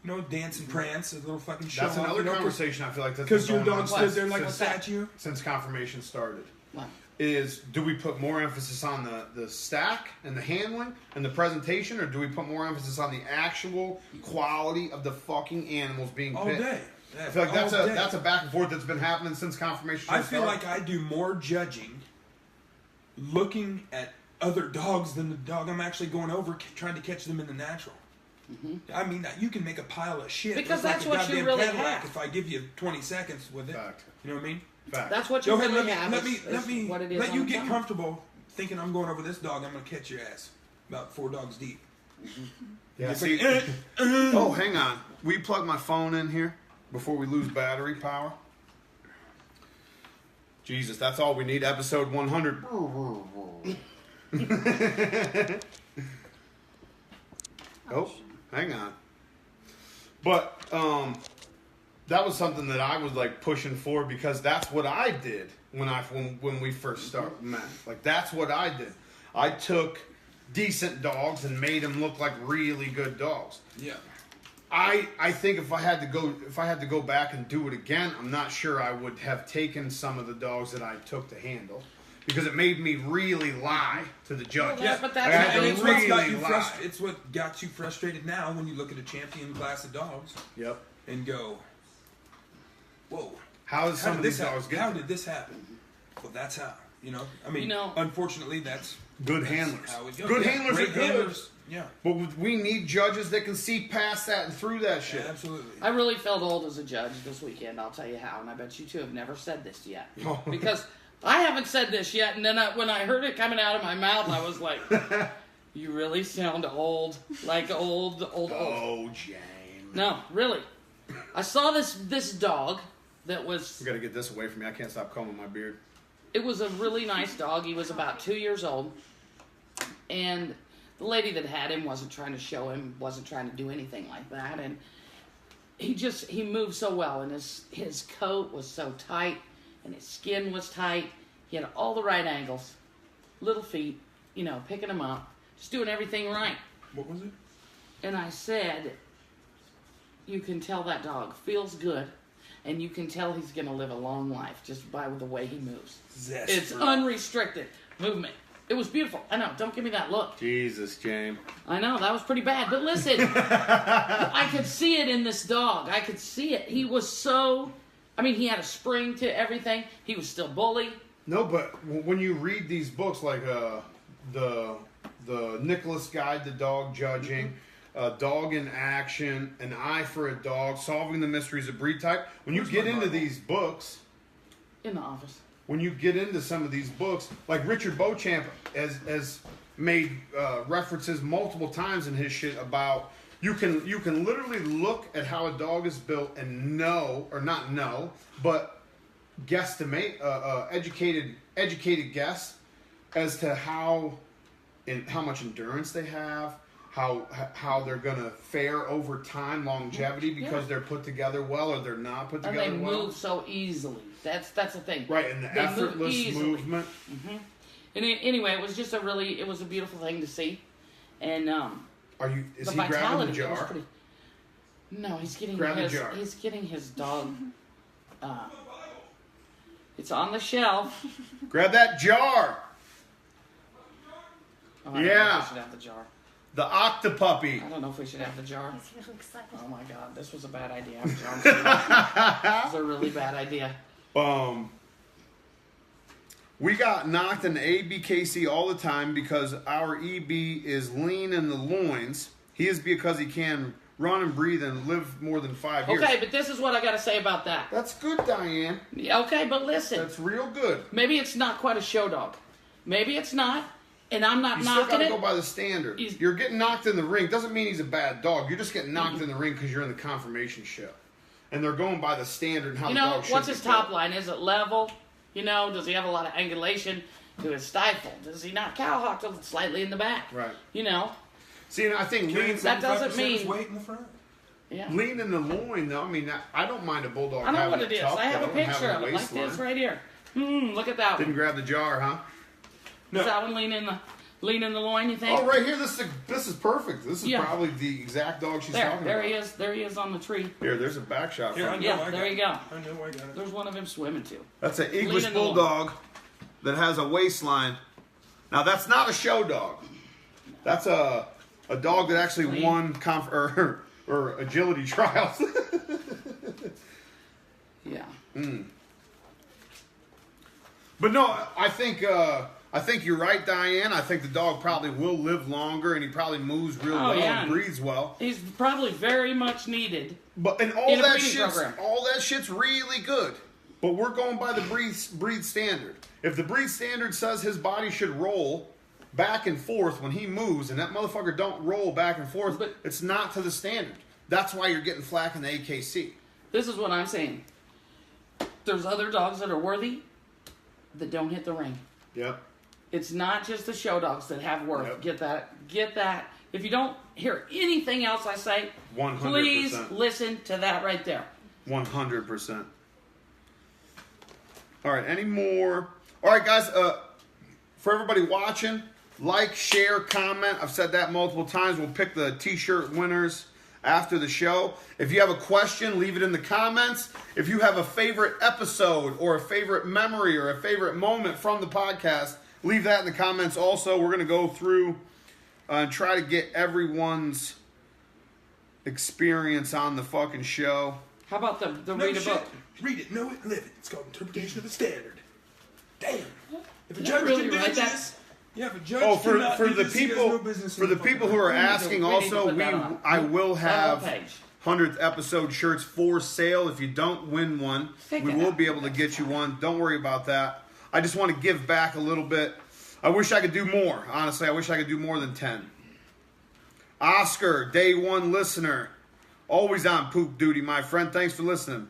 E: you know, dance and prance, a little fucking show.
A: That's
E: off,
A: another
E: you know,
A: conversation. I feel like that's
E: because
A: been
E: your
A: going
E: dog
A: on
E: stood there like a
A: since-
E: statue.
A: since confirmation started.
B: Wow.
A: Is do we put more emphasis on the stack and the handling and the presentation, or do we put more emphasis on the actual quality of the fucking animals being
E: All
A: picked?
E: day.
A: I feel like
E: All day.
A: that's a back and forth that's been happening since confirmation.
E: I feel
A: started.
E: like I do more judging looking at other dogs than the dog I'm actually going over trying to catch them in the natural. I mean, you can make a pile of shit.
B: Because
E: look
B: that's
E: like a
B: what you
E: goddamn
B: really
E: Cadillac
B: have.
E: if I give you 20 seconds with it.
A: Fact.
E: You know what I mean?
A: Fact.
B: That's what you
E: Go ahead,
B: really
E: let
B: have.
E: me
B: is what it is
E: let
B: on
E: you
B: the
E: get
B: farm.
E: comfortable thinking I'm going over this dog. I'm going to catch your ass about 4 dogs deep.
A: Yeah,
E: It's
A: see,
E: like,
A: oh, hang on. We plug my phone in here before we lose battery power. Jesus, that's all we need. Episode 100. Oh, hang on. But that was something that I was like pushing for because that's what I did when we first started met. Like that's what I did. I took decent dogs and made them look like really good dogs.
E: yeah.
A: I think if I had to go back and do it again, I'm not sure I would have taken some of the dogs that I took to handle because it made me really lie to the judge.
B: Well, but that's
A: I had
B: not
A: to
E: And it's, what's got
A: really
E: you
A: lie.
E: it's what got you frustrated now when you look at a champion class of dogs
A: Yep.
E: and go, whoa.
A: How did some of these dogs
E: How
A: get
E: did this happen? Well, that's how. I mean,
B: You know-
E: unfortunately, that's
A: good handlers?
E: how it goes.
A: Good
E: Yeah,
A: handlers are
E: great
A: good.
E: handlers. Yeah,
A: But we need judges that can see past that and through that shit.
E: absolutely.
B: I really felt old as a judge this weekend. I'll tell you how, and I bet you two have never said this yet
A: Oh.
B: because I haven't said this yet. And then when I heard it coming out of my mouth, I was like, "You really sound old, like old."
A: Oh, Jane.
B: No, really. I saw this dog that was.
A: I gotta get this away from me. I can't stop combing my beard.
B: It was a really nice dog. He was about 2 years old, and the lady that had him wasn't trying to show him, wasn't trying to do anything like that, and he moved so well, and his coat was so tight, and his skin was tight. He had all the right angles, little feet, picking him up, just doing everything right.
E: What was it?
B: And I said, you can tell that dog feels good, and you can tell he's going to live a long life just by the way he moves.
E: Zest.
B: It's unrestricted movement. It was beautiful. I know. Don't give me that look.
A: Jesus, James.
B: I know. That was pretty bad. But listen, I could see it in this dog. I could see it. He was so... he had a spring to everything. He was still bully.
A: No, but when you read these books like the Nicholas Guide to Dog Judging, Dog in Action, An Eye for a Dog, Solving the Mysteries of Breed Type, when you get into these books...
B: In the office.
A: When you get into some of these books, like Richard Beauchamp has made references multiple times in his shit about you can literally look at how a dog is built and know, or not know, but guesstimate, educated guess as to how much endurance they have, how they're gonna fare over time, longevity, because they're put together well or they're not put
B: And
A: together
B: they
A: well.
B: move so easily. That's the thing.
A: Right, and the
B: They move
A: effortless
B: easily.
A: movement.
B: And anyway, it was just it was a beautiful thing to see. And
A: Is
B: the
A: he grabbing the
B: vitality was
A: jar?
B: pretty. No, he's getting
A: Grab the
B: his.
A: jar.
B: He's getting his dog. It's on the shelf.
A: Grab that jar.
B: Oh, I don't know
A: Yeah.
B: if we should have the jar.
A: The octopuppy.
B: I don't know if we should have the jar.
D: He's real excited.
B: Oh my God, this was a bad idea. I'm sorry. This was a really bad idea.
A: We got knocked in the ABKC all the time because our EB is lean in the loins. He is because he can run and breathe and live more than 5 years.
B: Okay, but this is what I got to say about that.
A: That's good, Diane.
B: Yeah, okay, but listen.
A: That's real good.
B: Maybe it's not quite a show dog. Maybe it's not, and I'm not
A: You still
B: knocking
A: got to
B: it.
A: go by the standard. You're getting knocked in the ring. Doesn't mean he's a bad dog. You're just getting knocked in the ring because you're in the confirmation show. And they're going by the standard and how
B: You
A: the
B: know,
A: dog should
B: what's
A: be
B: his
A: built.
B: top line? Is it level? Does he have a lot of angulation to his stifle? Does he not cowhock slightly in the back?
A: Right.
B: See,
A: and I think lean,
B: that doesn't
E: 75%
B: mean-
E: is weight in the front.
B: yeah.
A: lean in the loin, though. I mean, I don't mind a bulldog
B: I know
A: having
B: what it is.
A: tough,
B: I have a
A: though, and
B: picture
A: having
B: of it like
A: waistline.
B: this right here. Look at that
A: Didn't
B: one.
A: grab the jar, huh?
B: Is that one lean in the loin, you think?
A: Oh, right here. This is perfect. This is
B: Yeah.
A: probably the exact dog she's
B: there,
A: talking
B: there
A: about.
B: he is. There he is on the tree.
A: Here, there's a back shot.
E: Here,
A: from
E: I
A: him.
E: know
B: Yeah,
E: I got
B: there
E: it.
B: you go.
E: I know I got it.
B: There's one of him swimming too.
A: That's an English
B: Lean in the loin.
A: bulldog that has a waistline. Now, that's not a show dog. That's a dog that actually
B: Lean.
A: won or agility trials.
B: Yeah.
A: But no, I think you're right, Diane. I think the dog probably will live longer, and he probably moves real
B: Oh,
A: well
B: yeah.
A: and breathes well.
B: He's probably very much needed.
A: But and
B: In a breeding program.
A: all that shit's really good. But we're going by the breed standard. If the breed standard says his body should roll back and forth when he moves, and that motherfucker don't roll back and forth,
B: But-
A: it's not to the standard. That's why you're getting flack in the AKC.
B: This is what I'm saying. There's other dogs that are worthy that don't hit the ring.
A: Yep.
B: It's not just the show dogs that have worth.
A: Yep.
B: Get that. If you don't hear anything else I say,
A: 100%.
B: please listen to that right there.
A: 100%. All right, any more? All right, guys, for everybody watching, like, share, comment. I've said that multiple times. We'll pick the t-shirt winners after the show. If you have a question, leave it in the comments. If you have a favorite episode or a favorite memory or a favorite moment from the podcast, leave that in the comments also. We're going to go through and try to get everyone's experience on the fucking show.
B: How about the
E: No
B: read a
E: shit.
B: book?
E: Read it, know it, live it. It's called interpretation of the standard. Damn. If a
B: Did
E: judge
B: I really
E: can do
B: write that?
E: this, yeah, if a judge
A: Oh, for
E: cannot do
A: the
E: this, he has
A: people
E: no business
A: for
E: in
A: the
E: fucking
A: people who are
E: room.
A: asking,
B: we need to
A: also
B: put that on.
A: I will have
B: page.
A: 100th episode shirts for sale. If you don't win one,
B: Stick
A: we
B: it
A: will
B: out.
A: be able to get you one. Don't worry about that. I just want to give back a little bit. I wish I could do more. Honestly, I wish I could do more than 10. Oscar, day one listener. Always on poop duty, my friend. Thanks for listening.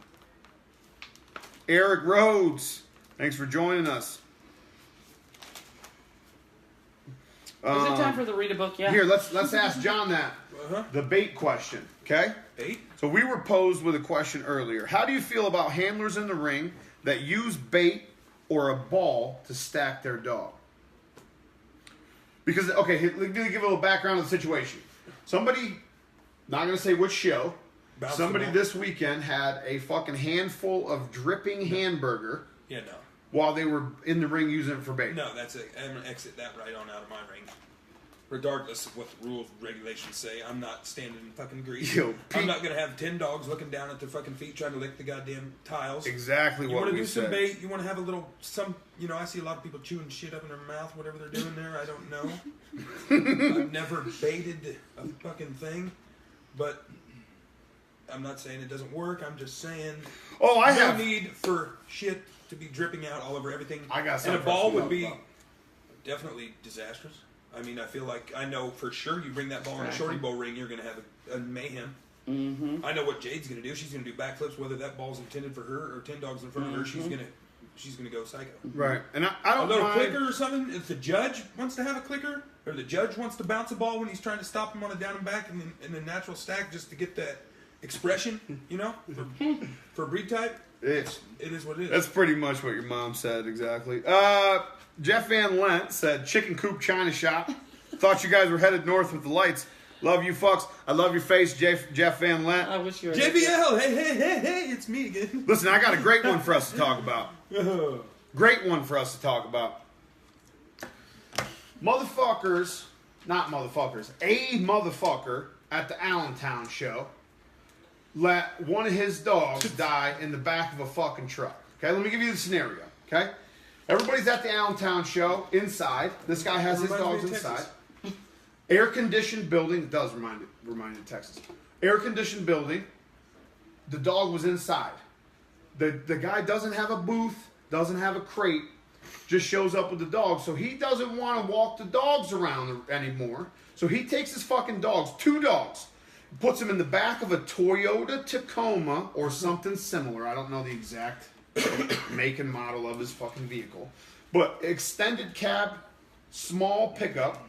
A: Eric Rhodes, thanks for joining us.
B: Is it time for the read a book? Yeah.
A: Here, let's ask John that.
E: Uh-huh.
A: The bait question, okay?
E: Bait?
A: So we were posed with a question earlier. How do you feel about handlers in the ring that use bait or a ball to stack their dog? Because, okay, let me give a little background of the situation. Somebody, not going to say which show,
E: Bounce
A: somebody
E: them out.
A: this weekend had a fucking handful of dripping hamburger
E: Yeah, no.
A: while they were in the ring using it for bait.
E: No, that's it. I'm going to exit that right on out of my ring. Regardless of what the rules, regulations say, I'm not standing in fucking grease.
A: Yo,
E: I'm not going to have 10 dogs looking down at their fucking feet trying to lick the goddamn tiles.
A: Exactly
E: You
A: what
E: want to
A: we
E: do some
A: said.
E: bait, you want to have a little, I see a lot of people chewing shit up in their mouth, whatever they're doing there, I don't know. I've never baited a fucking thing, but I'm not saying it doesn't work, I'm just saying
A: Oh, I
E: no
A: have.
E: need for shit to be dripping out all over everything.
A: I got
E: And
A: something
E: a
A: for us
E: ball
A: to
E: would
A: talk
E: be
A: about.
E: definitely disastrous. I mean, I feel like I know for sure you bring that ball in a shorty bowl ring, you're going to have a mayhem.
B: Mm-hmm.
E: I know what Jade's going to do. She's going to do backflips, whether that ball's intended for her or 10 dogs in front of her. She's going to go psycho.
A: Right. And I
E: A
A: don't
E: little
A: mind.
E: clicker or something. If the judge wants to have a clicker, or the judge wants to bounce a ball when he's trying to stop him on a down and back in the natural stack, just to get that expression, for breed type.
A: It's
E: It is what it is.
A: That's pretty much what your mom said, exactly. Jeff Van Lent said, Chicken Coop China Shop. Thought you guys were headed north with the lights. Love you fucks. I love your face, Jeff Van Lent.
B: I wish you were.
E: JBL, hey, it's me again.
A: Listen, I got a great one for us to talk about. Great one for us to talk about. Motherfuckers, not motherfuckers, a motherfucker at the Allentown show let one of his dogs die in the back of a fucking truck. Okay, let me give you the scenario. Okay, everybody's at the Allentown show inside. This guy has his
E: Reminds
A: dogs
E: me of
A: inside.
E: Texas.
A: Air-conditioned building. It does remind you of Texas. Air-conditioned building. The dog was inside. The guy doesn't have a booth, doesn't have a crate, just shows up with the dog. So he doesn't want to walk the dogs around anymore. So he takes his fucking dogs, 2 dogs, puts them in the back of a Toyota Tacoma or something similar. I don't know the exact make and model of his fucking vehicle. But extended cab, small pickup.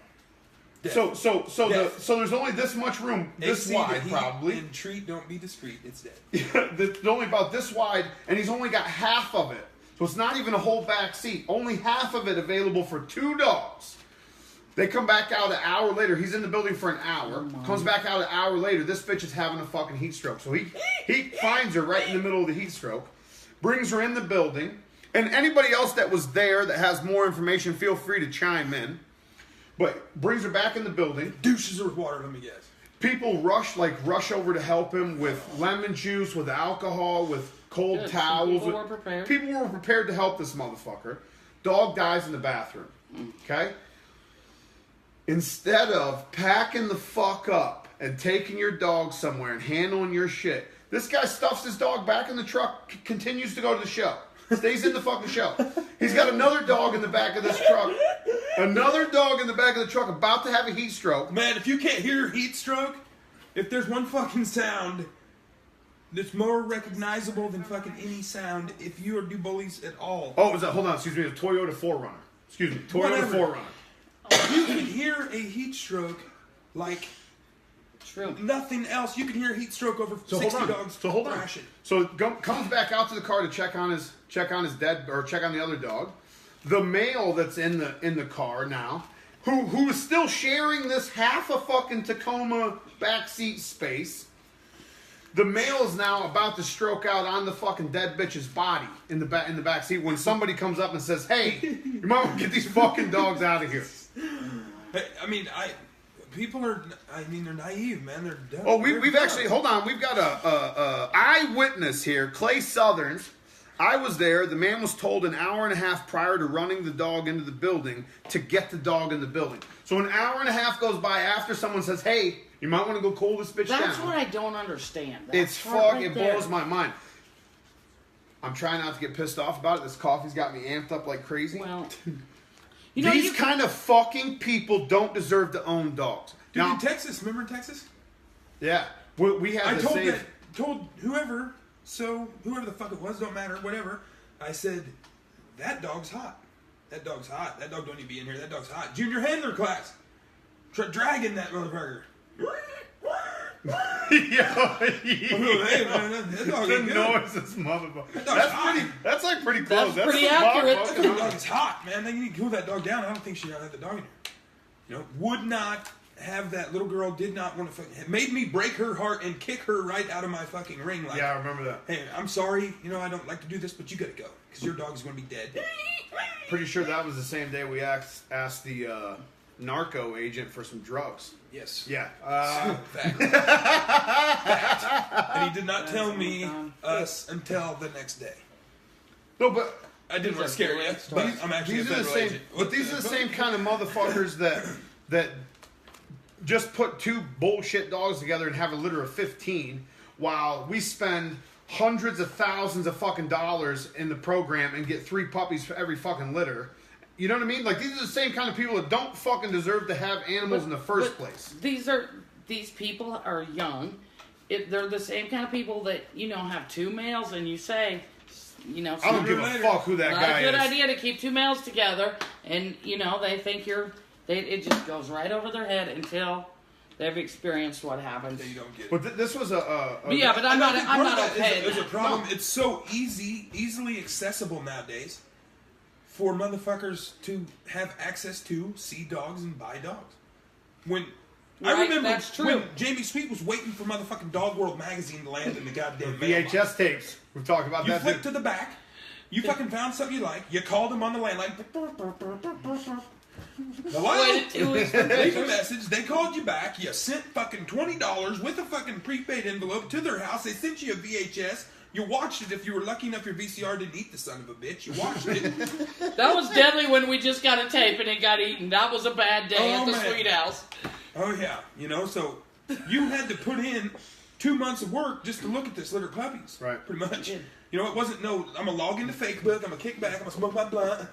A: So there's only this much room, this
E: Exceed the
A: wide
E: heat
A: probably.
E: And treat, don't be discreet. It's dead.
A: It's only about this wide, and he's only got half of it. So it's not even a whole back seat. Only half of it available for 2 dogs. They come back out an hour later. He's in the building for an hour. Comes back out an hour later. This bitch is having a fucking heat stroke. So he finds her right in the middle of the heat stroke. Brings her in the building. And anybody else that was there that has more information, feel free to chime in. But brings her back in the building.
E: Douches her with water, let me guess.
A: People rush over to help him with lemon juice, with alcohol, with cold
B: Good.
A: towels.
B: People were prepared.
A: People were prepared to help this motherfucker. Dog dies in the bathroom. Okay? Instead of packing the fuck up and taking your dog somewhere and handling your shit, this guy stuffs his dog back in the truck, continues to go to the show. Stays in the fucking show. He's got another dog in the back of this truck. Another dog in the back of the truck about to have a heat stroke.
E: Man, if you can't hear heat stroke, if there's one fucking sound that's more recognizable than fucking any sound, if you do bullies at all,
A: Oh, hold on, excuse me, a Toyota 4Runner. Excuse me, Toyota
E: Whatever.
A: 4Runner.
E: you can hear a heat stroke like
B: True.
E: nothing else. You can hear a heat stroke over
A: So
E: 60
A: hold on.
E: dogs
A: So hold on.
E: thrashing.
A: So comes back out to the car to check on his dead or check on the other dog. The male that's in the car now, who is still sharing this half a fucking Tacoma backseat space, The male is now about to stroke out on the fucking dead bitch's body in the back seat when somebody comes up and says, "Hey, you might want to get these fucking dogs out of here."
E: I mean, people are. I mean, they're naive, man. They're dumb.
A: Oh, we've actually hold on. We've got a eyewitness here, Clay Southerns. I was there. The man was told an hour and a half prior to running the dog into the building to get the dog in the building. So an hour and a half goes by after someone says, "Hey, you might want to go cool this bitch down."
B: That's what I don't understand.
A: It's fuck. It blows my mind. I'm trying not to get pissed off about it. This coffee's got me amped up like crazy.
B: Well,
A: These kind of fucking people don't deserve to own dogs.
E: Dude,
A: Now,
E: in Texas, remember in Texas?
A: yeah, we had
E: I
A: the
E: told
A: same.
E: told whoever the fuck it was, don't matter, whatever. I said, that dog's hot. That dog's hot. That dog don't need to be in here. That dog's hot. Junior handler class. Dragging that motherfucker. Hey, man, that dog
A: The
E: ain't good.
A: noise, this motherfucker.
E: That dog's hot.
A: That's like pretty close.
B: That's pretty
A: some
B: accurate.
A: motherfucking
E: That
A: noise.
E: dog is hot, man. They need to cool that dog down. I don't think she ought to have the dog in here. You know, would not have that little girl, did not want to fucking, made me break her heart and kick her right out of my fucking ring. Like,
A: Yeah, I remember that.
E: hey, I'm sorry, you know, I don't like to do this, but you gotta go, because your dog's gonna be dead.
A: Pretty sure that was the same day we asked the narco agent for some drugs.
E: Yes.
A: Yeah.
E: Fact. And he did not tell me us until the next day.
A: No, but
E: I didn't want to scare you, but I'm actually a
A: these are the
E: federal
A: same.
E: agent.
A: But these are the same kind of motherfuckers that just put two bullshit dogs together and have a litter of 15, while we spend hundreds of thousands of fucking dollars in the program and get 3 puppies for every fucking litter. You know what I mean? Like, these are the same kind of people that don't fucking deserve to have animals in the first place.
B: These people are young. They're the same kind of people that, have 2 males and you say,
A: I don't give a fuck who that guy is.
B: Not a good idea to keep 2 males together, and they think it just goes right over their head until they've experienced what happens.
E: You don't get it.
A: But this was
B: But I'm not okay.
E: There's a problem. No. It's so easily accessible nowadays for motherfuckers to have access to see dogs and buy dogs. I remember
B: that's true.
E: when Jamie Sweet was waiting for motherfucking Dog World magazine to land in the goddamn mail.
A: VHS tapes. We've talked about
E: You
A: that.
E: flipped to the back. You fucking found something you like. You called them on the landline. Hello?
B: Waited 2 weeks for
E: Leave a message. They called you back. You sent fucking $20 with a fucking prepaid envelope to their house. They sent you a VHS. You watched it. If you were lucky enough, your VCR didn't eat the son of a bitch. You watched it.
B: That was deadly when we just got a tape and it got eaten. That was a bad day at the
E: man.
B: Sweet House.
E: Oh yeah, so you had to put in 2 months of work just to look at this litter of puppies.
A: Right.
E: Pretty much. It wasn't I'm gonna log into Facebook. I'm gonna kick back. I'm gonna smoke my blunt.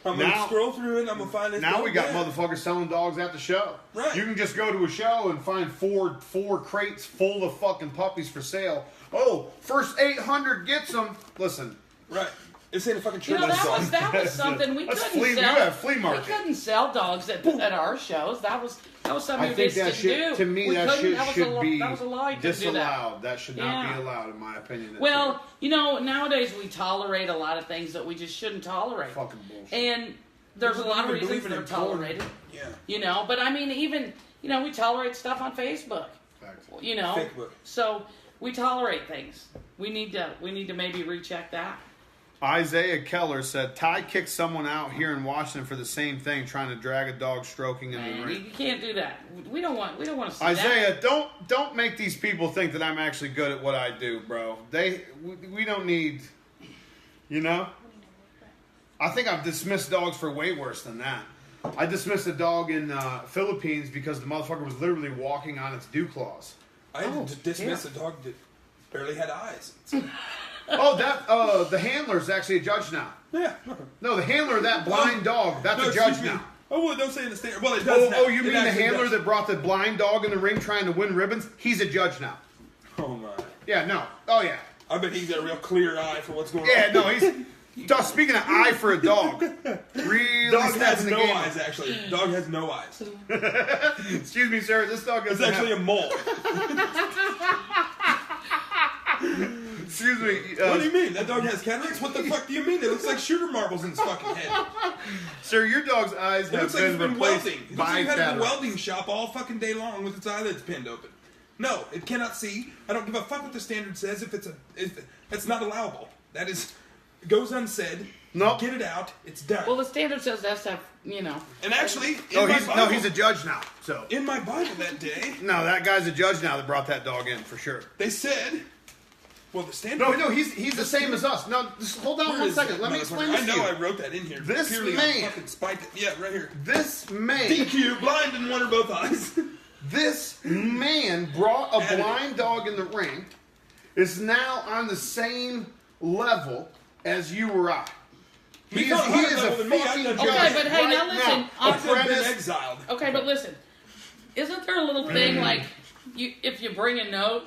E: I'm gonna scroll through it. I'm gonna find this.
A: Now we got
E: dog.
A: motherfuckers selling dogs at the show.
E: Right.
A: You can just go to a show and find four crates full of fucking puppies for sale. Oh, first 800 gets them. Listen.
E: Right. It's in a fucking church.
B: That was something we
A: That's
B: couldn't
A: flea-
B: sell.
A: you have flea market.
B: We couldn't sell dogs at our shows. That was something
A: I
B: we
A: think
B: just
A: that
B: didn't do.
A: should, to me,
B: We
A: that
B: couldn't.
A: should be
B: that was a law. You couldn't do that.
A: disallowed. That should not be allowed, in my opinion.
B: Well, nowadays we tolerate a lot of things that we just shouldn't tolerate.
A: Fucking bullshit.
B: And there's a lot of
E: People
B: reasons
E: believe
B: they're
E: in porn.
B: tolerated.
E: Yeah.
B: But I mean, even, we tolerate stuff on Facebook.
A: Fact.
E: Facebook.
B: So we tolerate things. We need to maybe recheck that.
A: Isaiah Keller said, Ty kicked someone out here in Washington for the same thing, trying to drag a dog stroking in the
B: Man,
A: ring.
B: you can't do that. We don't want to see that.
A: Isaiah, don't make these people think that I'm actually good at what I do, bro. We don't need, I think I've dismissed dogs for way worse than that. I dismissed a dog in Philippines because the motherfucker was literally walking on its dew claws.
E: I dismissed a dog that barely had eyes.
A: The handler's actually a judge now.
E: Yeah.
A: No, the handler of that blind dog, that's a judge now.
E: Oh, well, don't say in the stand. Well, it does now.
A: Oh, you
E: It
A: mean the
E: actually
A: handler
E: does.
A: that brought the blind dog in the ring trying to win ribbons? He's a judge now.
E: Oh, my.
A: Yeah, no. Oh, yeah.
E: I bet he's got a real clear eye for what's going on.
A: Yeah, no, he's... Speaking of eye for a dog, really
E: Dog has
A: stepping the
E: no
A: game up.
E: eyes, actually. Dog has no eyes.
A: Excuse me, sir. This dog
E: It's
A: doesn't
E: actually
A: have...
E: a mole.
A: Excuse me.
E: What do you mean? That dog has cataracts? What the fuck do you mean? It looks like shooter marbles in his fucking head.
A: Sir, your dog's eyes
E: It
A: have
E: looks like it's
A: been
E: been
A: replaced
E: welding. It looks
A: by
E: like he had a
A: cataracts.
E: welding shop all fucking day long with its eyelids pinned open. No, it cannot see. I don't give a fuck what the standard says. If it's not allowable. That is goes unsaid.
A: Nope.
E: Get it out. It's done.
B: Well, the standard says that's have,
E: And actually,
A: He's a judge now. So
E: in my Bible that day,
A: no, that guy's a judge now that brought that dog in for sure.
E: they said, well, the standard.
A: No, he's the same as us. No, just hold on
E: Where
A: one
E: is
A: second.
E: that
A: Let me explain this
E: I
A: to
E: know
A: you.
E: I wrote that in here.
A: This
E: purely
A: man-
E: on fucking spite. Yeah, right here.
A: This man,
E: DQ, blind in one or both eyes.
A: this man brought a
E: Added it.
A: blind dog in the ring, is now on the same level as you or I. He
E: He's
A: is,
E: not
A: he
E: higher
A: is a
E: level than me. I've
A: fucking
E: done
A: judge.
B: Okay, but hey,
A: right
B: now listen.
E: I've been
A: apprentice.
E: exiled.
B: Okay, but listen. Isn't there a little thing like if you bring a note,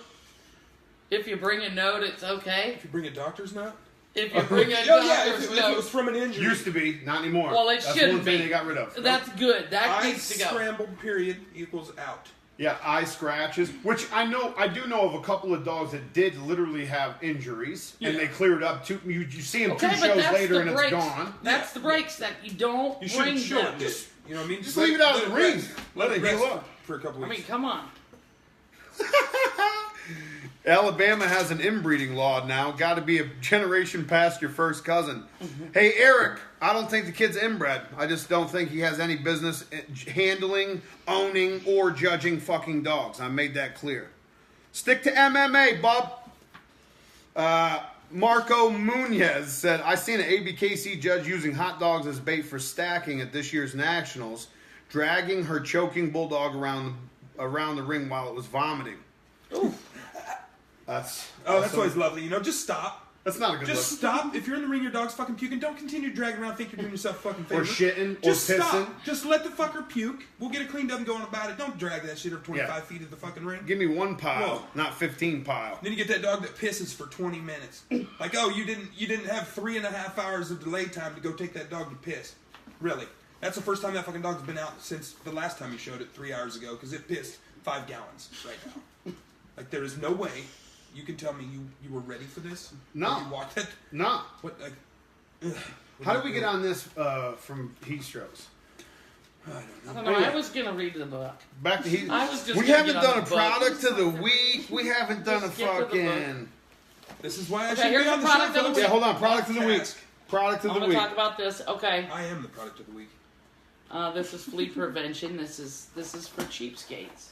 B: it's okay.
E: If you bring a doctor's note.
B: If you bring a
E: Oh yeah,
B: doctor's
E: if it
B: note,
E: was from an injury.
A: Used to be, not anymore.
B: well, it
A: That's
B: shouldn't
A: one thing
B: be.
A: they got rid of.
B: That's good. That
E: I
B: needs to go.
E: scrambled period equals out.
A: Yeah, eye scratches, which I do know of a couple of dogs that did literally have injuries, and
E: Yeah.
A: they cleared up. You see them
B: Okay,
A: two
B: but
A: shows
B: that's
A: later
B: the
A: and
B: breaks.
A: it's gone.
B: That's the breaks that you don't
E: You
B: bring
E: shouldn't show
B: them.
E: it. You know what I mean?
A: Just leave it out of the ring.
E: rest.
A: Let it heal
E: rest
A: up.
E: for a couple
B: I
E: weeks.
B: mean, come on.
A: Alabama has an inbreeding law now. Got to be a generation past your first cousin. Hey, Eric, I don't think the kid's inbred. I just don't think he has any business handling, owning, or judging fucking dogs. I made that clear. Stick to MMA, bub. Marco Munez said, I seen an ABKC judge using hot dogs as bait for stacking at this year's Nationals, dragging her choking bulldog around the ring while it was vomiting.
B: Ooh.
A: That's
E: always lovely. Just stop.
A: That's not a good
E: Just
A: look.
E: stop. If you're in the ring, your dog's fucking puking. Don't continue dragging around. Think you're doing yourself a fucking favor.
A: Or shitting, or
E: Just
A: pissing.
E: stop. Just let the fucker puke. We'll get it cleaned up and going about it. Don't drag that shit over 25
A: Yeah.
E: feet of the fucking ring.
A: Give me one pile,
E: Whoa.
A: not 15 pile.
E: Then you get that dog that pisses for 20 minutes. Like, oh, you didn't have 3.5 hours of delay time to go take that dog to piss. Really? That's the first time that fucking dog's been out since the last time you showed it 3 hours ago, because it pissed 5 gallons right now. Like, there is no way you can tell me you were ready for this.
A: No.
E: When you walked that.
A: No.
E: What? Like, ugh.
A: How did we get on this from heat strokes?
E: I don't know.
B: I don't know. I was gonna read the book.
A: Back to heat.
B: I was just
A: We
B: gonna
A: haven't
B: get on
A: done a
B: the book.
A: product of the week. We haven't done a
B: Just get to the
A: fucking.
E: This is why I
B: Okay,
E: should
B: here's
E: be on
B: the
E: the show,
B: product of the
E: folks.
B: week.
A: Yeah, hold on. Product of the week.
E: Podcast.
A: Product of
B: I
A: the
B: want to
A: week.
B: talk about this. Okay.
E: I am the product of the week.
B: This is flea prevention. This is for cheapskates.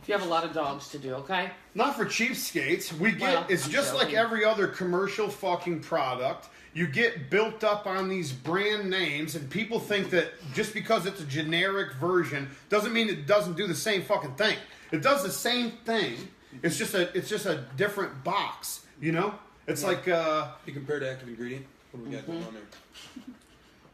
B: If you have a lot of dogs to do, okay?
A: Not for cheapskates. We get
B: Well,
A: it's
B: I'm
A: just like
B: joking.
A: every other commercial fucking product. You get built up on these brand names, and people think that just because it's a generic version doesn't mean it doesn't do the same fucking thing. It does the same thing. It's just a different box. It's like
E: You compare to active ingredient. What do we got going on there?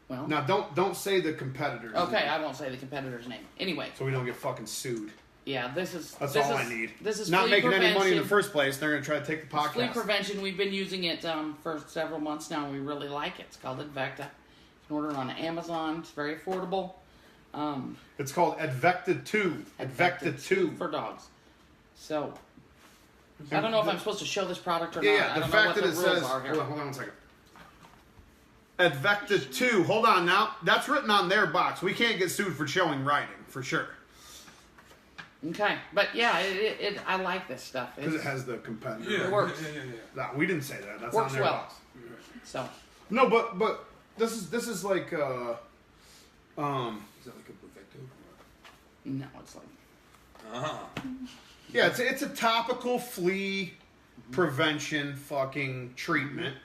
B: Well,
A: now don't say the competitors.
B: okay, I won't say the competitor's name. Anyway,
A: So we don't get fucking sued.
B: yeah, this is
A: That's
B: this
A: all
B: is,
A: I need.
B: This is
A: not
B: flea
A: making
B: prevention.
A: any money in the first place. They're going to try to take the
B: Flea
A: podcast.
B: prevention. We've been using it for several months now. We really like it. It's called Advecta. You can order it on Amazon. It's very affordable.
A: It's called Advecta 2. Advecta 2.
B: for dogs. So I don't know if I'm supposed to show this product or not.
A: Yeah,
B: I
A: the
B: don't
A: fact
B: know
A: that
B: what
A: it
B: the rules
A: says.
B: are here.
A: Hold on one second. Advecta 2. Hold on now. That's written on their box. We can't get sued for showing writing, for sure.
B: Okay, but yeah, I like this stuff.
A: Because it has the competitor.
E: Yeah,
B: It works.
E: Yeah.
A: No, we didn't say that. That's
B: Works
A: on their
B: well.
A: box.
B: So
A: No, but this is like
E: Is that like a perfecto?
B: no, it's like
A: yeah, it's a topical flea prevention fucking treatment.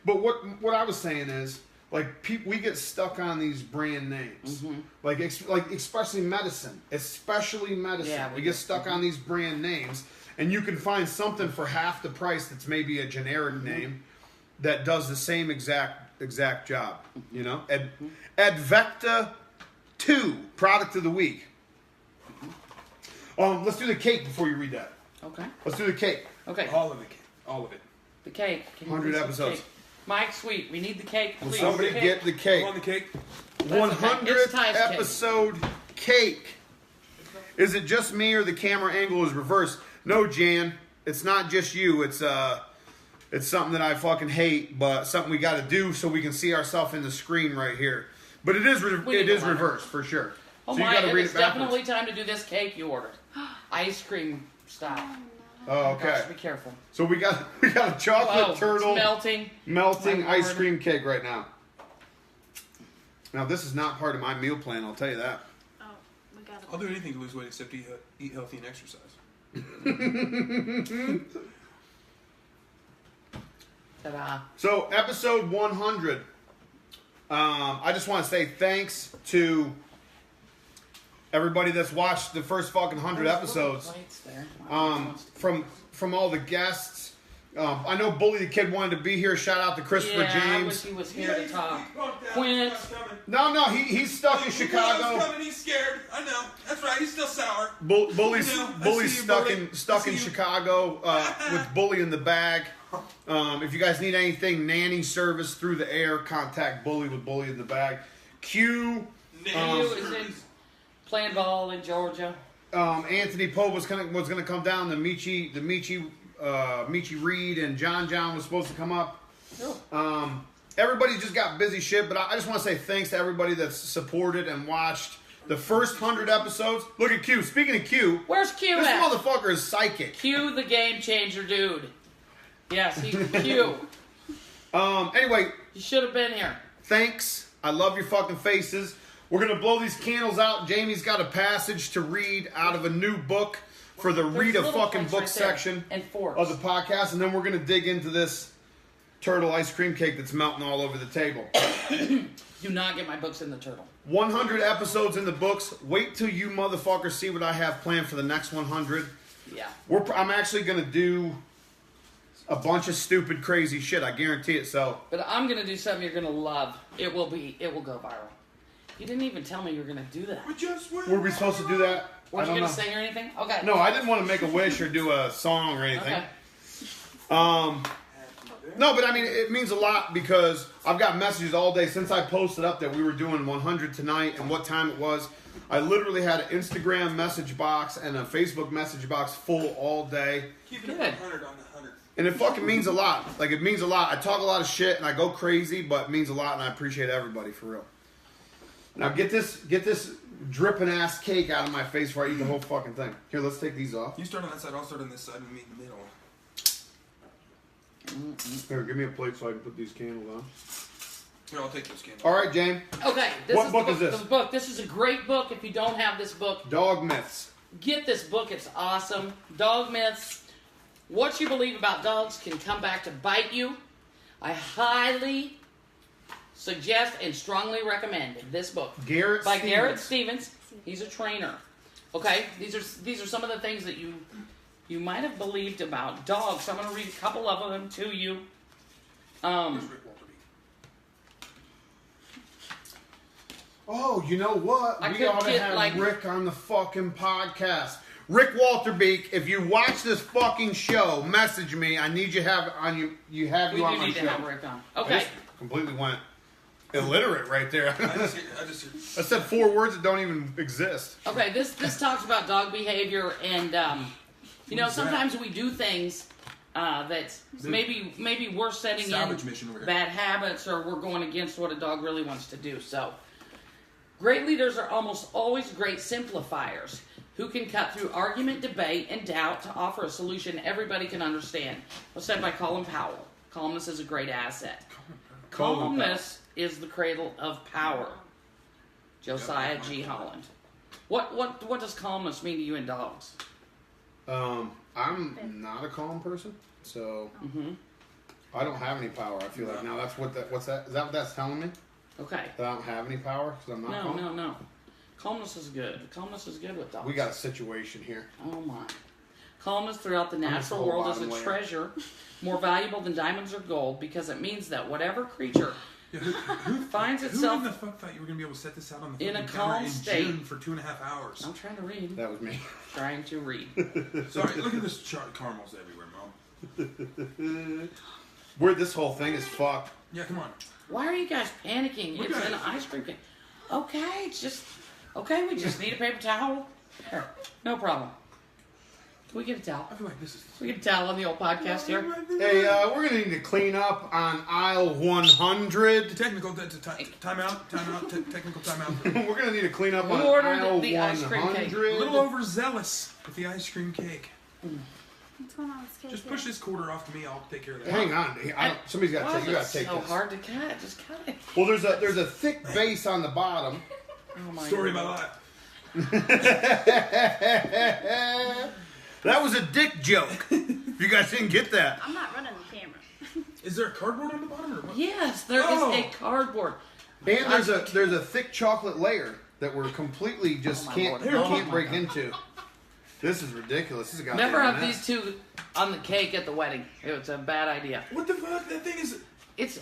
A: But what I was saying is, like, we get stuck on these brand names, like especially medicine,
B: Yeah,
A: we get stuck on these brand names, and you can find something for half the price that's maybe a generic name that does the same exact job. Advecta 2 product of the week. Let's do the cake before you read that.
B: okay,
A: Let's do the cake.
B: okay.
E: All of it. All of it.
B: The cake. Can you
A: 100
B: do some
A: episodes.
B: cake? Mike, sweet. We need the cake.
A: Will
B: Please.
A: somebody
B: The cake.
A: get the cake?
E: Go on the cake.
B: That's okay. It's
A: 100th
B: Ty's cake.
A: episode cake. Is it just me or the camera angle is reversed? No, Jan. It's not just you. It's something that I fucking hate, but something we got to do so we can see ourselves in the screen right here. But it is
B: We need to learn.
A: reversed for sure.
B: Oh
A: so you
B: my!
A: got to
B: And
A: read
B: it's
A: it backwards.
B: definitely time to do this cake you ordered. Ice cream Stop.
A: Oh, okay.
B: Gosh, be careful.
A: So we got a chocolate turtle
B: It's melting. My
A: ice
B: Lord.
A: cream cake right now. Now this is not part of my meal plan. I'll tell you that.
D: Oh, we got
E: I'll do anything to lose weight except eat healthy and exercise.
B: Ta-da.
A: So episode 100. I just want to say thanks to everybody that's watched the first fucking 100 episodes.
B: Plates there.
A: From all the guests. I know Bully the Kid wanted to be here. Shout out to Christopher
B: I wish
A: James.
B: he was here to talk. Quint.
A: No, he's stuck in Chicago.
E: He's coming. He's scared. I know. That's right. He's still sour.
A: Bully's
E: I see you,
A: stuck
E: Bully.
A: stuck
E: I
A: in
E: see you.
A: Chicago with Bully in the bag. If you guys need anything nanny service through the air, contact Bully with Bully in the bag. Q.
B: Q is in playing ball in Georgia.
A: Anthony Pope was gonna come down. The Michi Reed and John was supposed to come up.
B: Oh.
A: Everybody just got busy shit, but I just want to say thanks to everybody that's supported and watched the first 100 episodes. Look at Q. Speaking of Q,
B: Where's Q
A: this
B: at?
A: motherfucker is psychic.
B: Q, the game changer dude. Yes, he's Q.
A: Anyway,
B: You should have been here.
A: thanks. I love your fucking faces. We're gonna blow these candles out. Jamie's got a passage to read out of a new book for the read a
B: There's
A: fucking
B: little
A: book
B: plates right there.
A: section
B: And forks.
A: of the podcast, and then we're gonna dig into this turtle ice cream cake that's melting all over the table.
B: Do not get my books in the turtle.
A: 100 episodes in the books. Wait till you motherfuckers see what I have planned for the next 100.
B: Yeah.
A: I'm actually gonna do a bunch of stupid, crazy shit. I guarantee it. So
B: But I'm gonna do something you're gonna love. It will go viral. You didn't even tell me you were gonna do that.
E: We just went.
A: were we supposed to do that?
B: Weren't
A: I
B: you
A: don't
B: gonna
A: know.
B: sing or anything? Okay.
A: No, I didn't want to make a wish or do a song or anything.
B: Okay.
A: No, but I mean, it means a lot because I've got messages all day since I posted up that we were doing 100 tonight and what time it was. I literally had an Instagram message box and a Facebook message box full all day.
E: Keeping it
B: Good.
E: 100 on the 100.
A: And it fucking means a lot. Like, it means a lot. I talk a lot of shit and I go crazy, but it means a lot and I appreciate everybody for real. Now get this dripping ass cake out of my face before I eat the whole fucking thing. Here, let's take these off.
E: You start on that side, I'll start on this side, and meet in the middle.
A: Here, give me a plate so I can put these candles on.
E: Here, I'll take those candles.
A: All right, Jane.
B: Okay.
A: What book is this?
B: The book. This is a great book. If you don't have this book,
A: Dog Myths.
B: get this book. It's awesome. Dog myths. What you believe about dogs can come back to bite you. I highly suggest and strongly recommend this book
A: Garrett
B: by
A: Stevens.
B: Garrett Stevens. He's a trainer. Okay, these are some of the things that you might have believed about dogs. So I'm going to read a couple of them to you.
E: Here's Rick Walterby.
A: Oh, you know what?
B: I
A: We
B: could
A: ought to
B: get,
A: have
B: like-
A: Rick on the fucking podcast. Rick Walterbeek, if you watch this fucking show, message me. I need you have on you. You have
B: We
A: you on
B: do
A: my
B: need
A: show.
B: to have Rick on.
A: I
B: Okay.
A: just completely went illiterate right there.
E: I just
A: I said 4 words that don't even exist.
B: Okay, this talks about dog behavior, and you know,
E: Who's that?
B: sometimes we do things that maybe we're setting
E: Salvage
B: in
E: mission over here.
B: bad habits, or we're going against what a dog really wants to do. So, great leaders are almost always great simplifiers who can cut through argument, debate, and doubt to offer a solution everybody can understand. Was said by Colin Powell. Calmness is a great asset. Calmness is the cradle of power. Josiah G. Holland. What does calmness mean to you in dogs?
A: I'm not a calm person, so I don't have any power. I feel like now that's what's that? Is that what that's telling me?
B: Okay.
A: That I don't have any power because I'm not calm?
B: No. Calmness is good. Calmness is good with dogs.
A: We got a situation here.
B: Oh my. Calmness throughout the natural
A: whole
B: world is
A: bottom
B: a
A: layer.
B: treasure more valuable than diamonds or gold because it means that whatever creature
E: Yeah, who
B: finds
E: Who in
B: itself
E: the fuck thought you were going to be able to set this out on the
B: in a
E: fucking camera
B: calm
E: in
B: state.
E: June for 2.5 hours?
B: I'm trying to read.
A: That was me.
B: Trying to read.
E: Sorry, look at this chart. Caramels everywhere, Mom.
A: Where this whole thing is fucked.
E: Yeah, come on.
B: Why are you guys panicking?
E: Look
B: It's
E: at
B: an
E: it.
B: ice cream cake. Okay, we just need a paper towel. Here, no problem. Can we get a towel?
E: I feel like this is.
B: Can we get a towel on the old podcast here?
A: Hey, we're gonna need to clean up on aisle 100.
E: Technical timeout. Technical timeout.
A: We're gonna need to clean up
B: Who
A: on
B: ordered
A: aisle
B: the ice cream cake?
A: 100.
E: A little overzealous with the ice cream cake.
D: What's going on with
E: Just push this quarter off to me. I'll take care of that.
A: Hang on. Somebody's got to
B: Why
A: take.
B: is
A: You
B: it
A: got to take
B: so
A: this.
B: hard to cut? Just cut it.
A: Well, there's a thick base on the bottom.
B: Oh my
E: Story of my
B: God.
E: life.
A: That was a dick joke. You guys didn't get that.
D: I'm not running the camera.
E: Is there a cardboard on the bottom or what?
B: Yes, there is
E: Oh.
B: a cardboard.
A: And there's a thick chocolate layer that we're completely just
B: Oh my
A: can't
B: Lord. Oh
A: can't
B: my
A: break
B: God.
A: into. This is ridiculous. This is a goddamn
B: Never have
A: mess.
B: these two on the cake at the wedding. It's a bad idea.
E: What the fuck? That thing is.
B: It's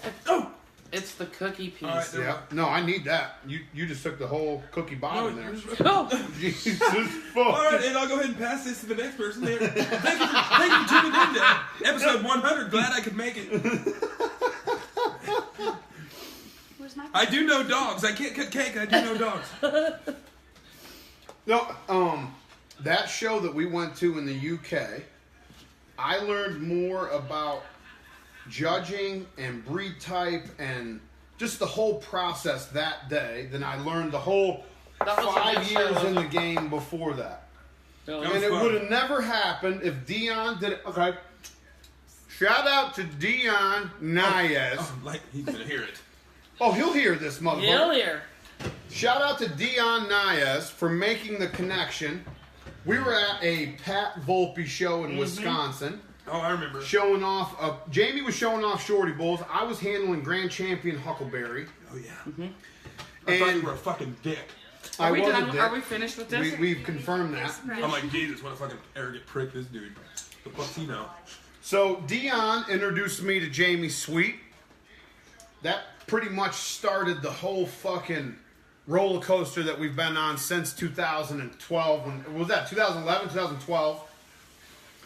B: it's the cookie piece.
E: All right, there-
A: Yeah. No, I need that. You just took the whole cookie
E: No,
A: bottom there.
B: Oh,
A: Jesus
E: All right,
A: fuck.
E: and I'll go ahead and pass this to the next person there. Thank you for tuning in to episode 100. Glad I could make it.
D: Where's my
E: I do know dogs. I can't cut cake. I do know dogs.
A: No, that show that we went to in the UK, I learned more about judging and breed type and just the whole process that day than I learned the whole
B: That was a
A: 5
B: good
A: years
B: show.
A: in the game before that.
B: really?
E: That
A: And it
E: fun.
A: would have never happened if Dion did it. Okay. Shout out to Dion Nayes.
E: Oh, like he's gonna hear it.
A: Oh, he'll hear this
B: Hell
A: motherfucker.
B: yeah.
A: Shout out to Dion Nayes for making the connection. We were at a Pat Volpe show in Wisconsin,
E: Oh, I remember.
A: showing off. Jamie was showing off Shorty Bulls. I was handling Grand Champion Huckleberry.
E: Oh yeah. I thought you
A: And
E: were a fucking dick.
A: I
B: Are we
A: was a
B: done?
A: dick.
B: Are we finished with this?
A: We've confirmed that.
E: I'm like, Jesus, what a fucking arrogant prick this dude. The fuck's he know?
A: So Dion introduced me to Jamie Sweet. That pretty much started the whole fucking roller coaster that we've been on since 2012. When was that? 2011, 2012.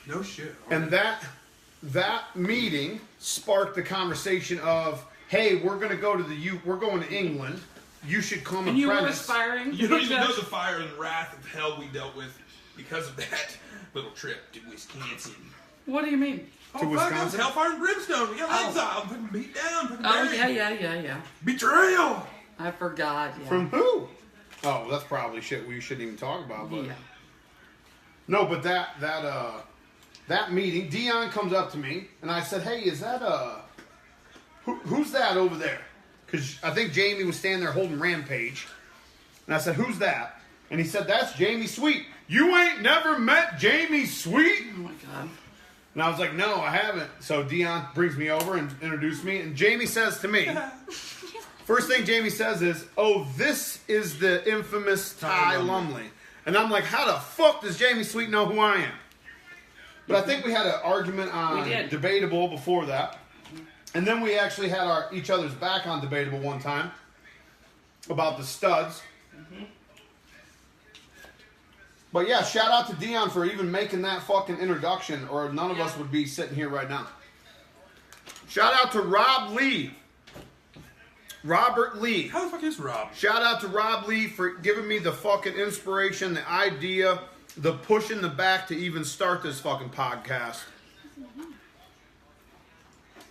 E: No shit.
A: And that meeting sparked the conversation of, hey, we're gonna go to we're going to England. You should come
B: And you were
A: apprentice.
B: aspiring.
E: You don't even know
B: judge?
E: the fire and wrath of hell we dealt with because of that little trip to Wisconsin.
B: What do you mean?
E: Oh,
A: To
E: fuck,
A: Wisconsin?
E: it was hellfire and brimstone. We got
B: Oh.
E: exiled, fucking beat down, fucking
B: Oh
E: buried.
B: yeah.
E: Betrayal.
B: I forgot. Yeah.
A: From who? Oh, that's probably shit we shouldn't even talk about. But
B: yeah.
A: no, but that meeting, Dion comes up to me and I said, hey, is that who's that over there? Because I think Jamie was standing there holding Rampage. And I said, who's that? And he said, that's Jamie Sweet. You ain't never met Jamie Sweet?
B: Oh my God.
A: And I was like, no, I haven't. So Dion brings me over and introduced me. And Jamie says to me, first thing Jamie says is, oh, this is the infamous Ty Lumley. And I'm like, how the fuck does Jamie Sweet know who I am? But I think we had an argument on
B: We did.
A: Debatable before that. And then we actually had each other's back on Debatable one time about the studs. But yeah, shout out to Dion for even making that fucking introduction, or none of us would be sitting here right now. Shout out to Rob Lee. Robert Lee.
E: How the fuck is Rob?
A: Shout out to Rob Lee for giving me the fucking inspiration, the idea, the push in the back to even start this fucking podcast.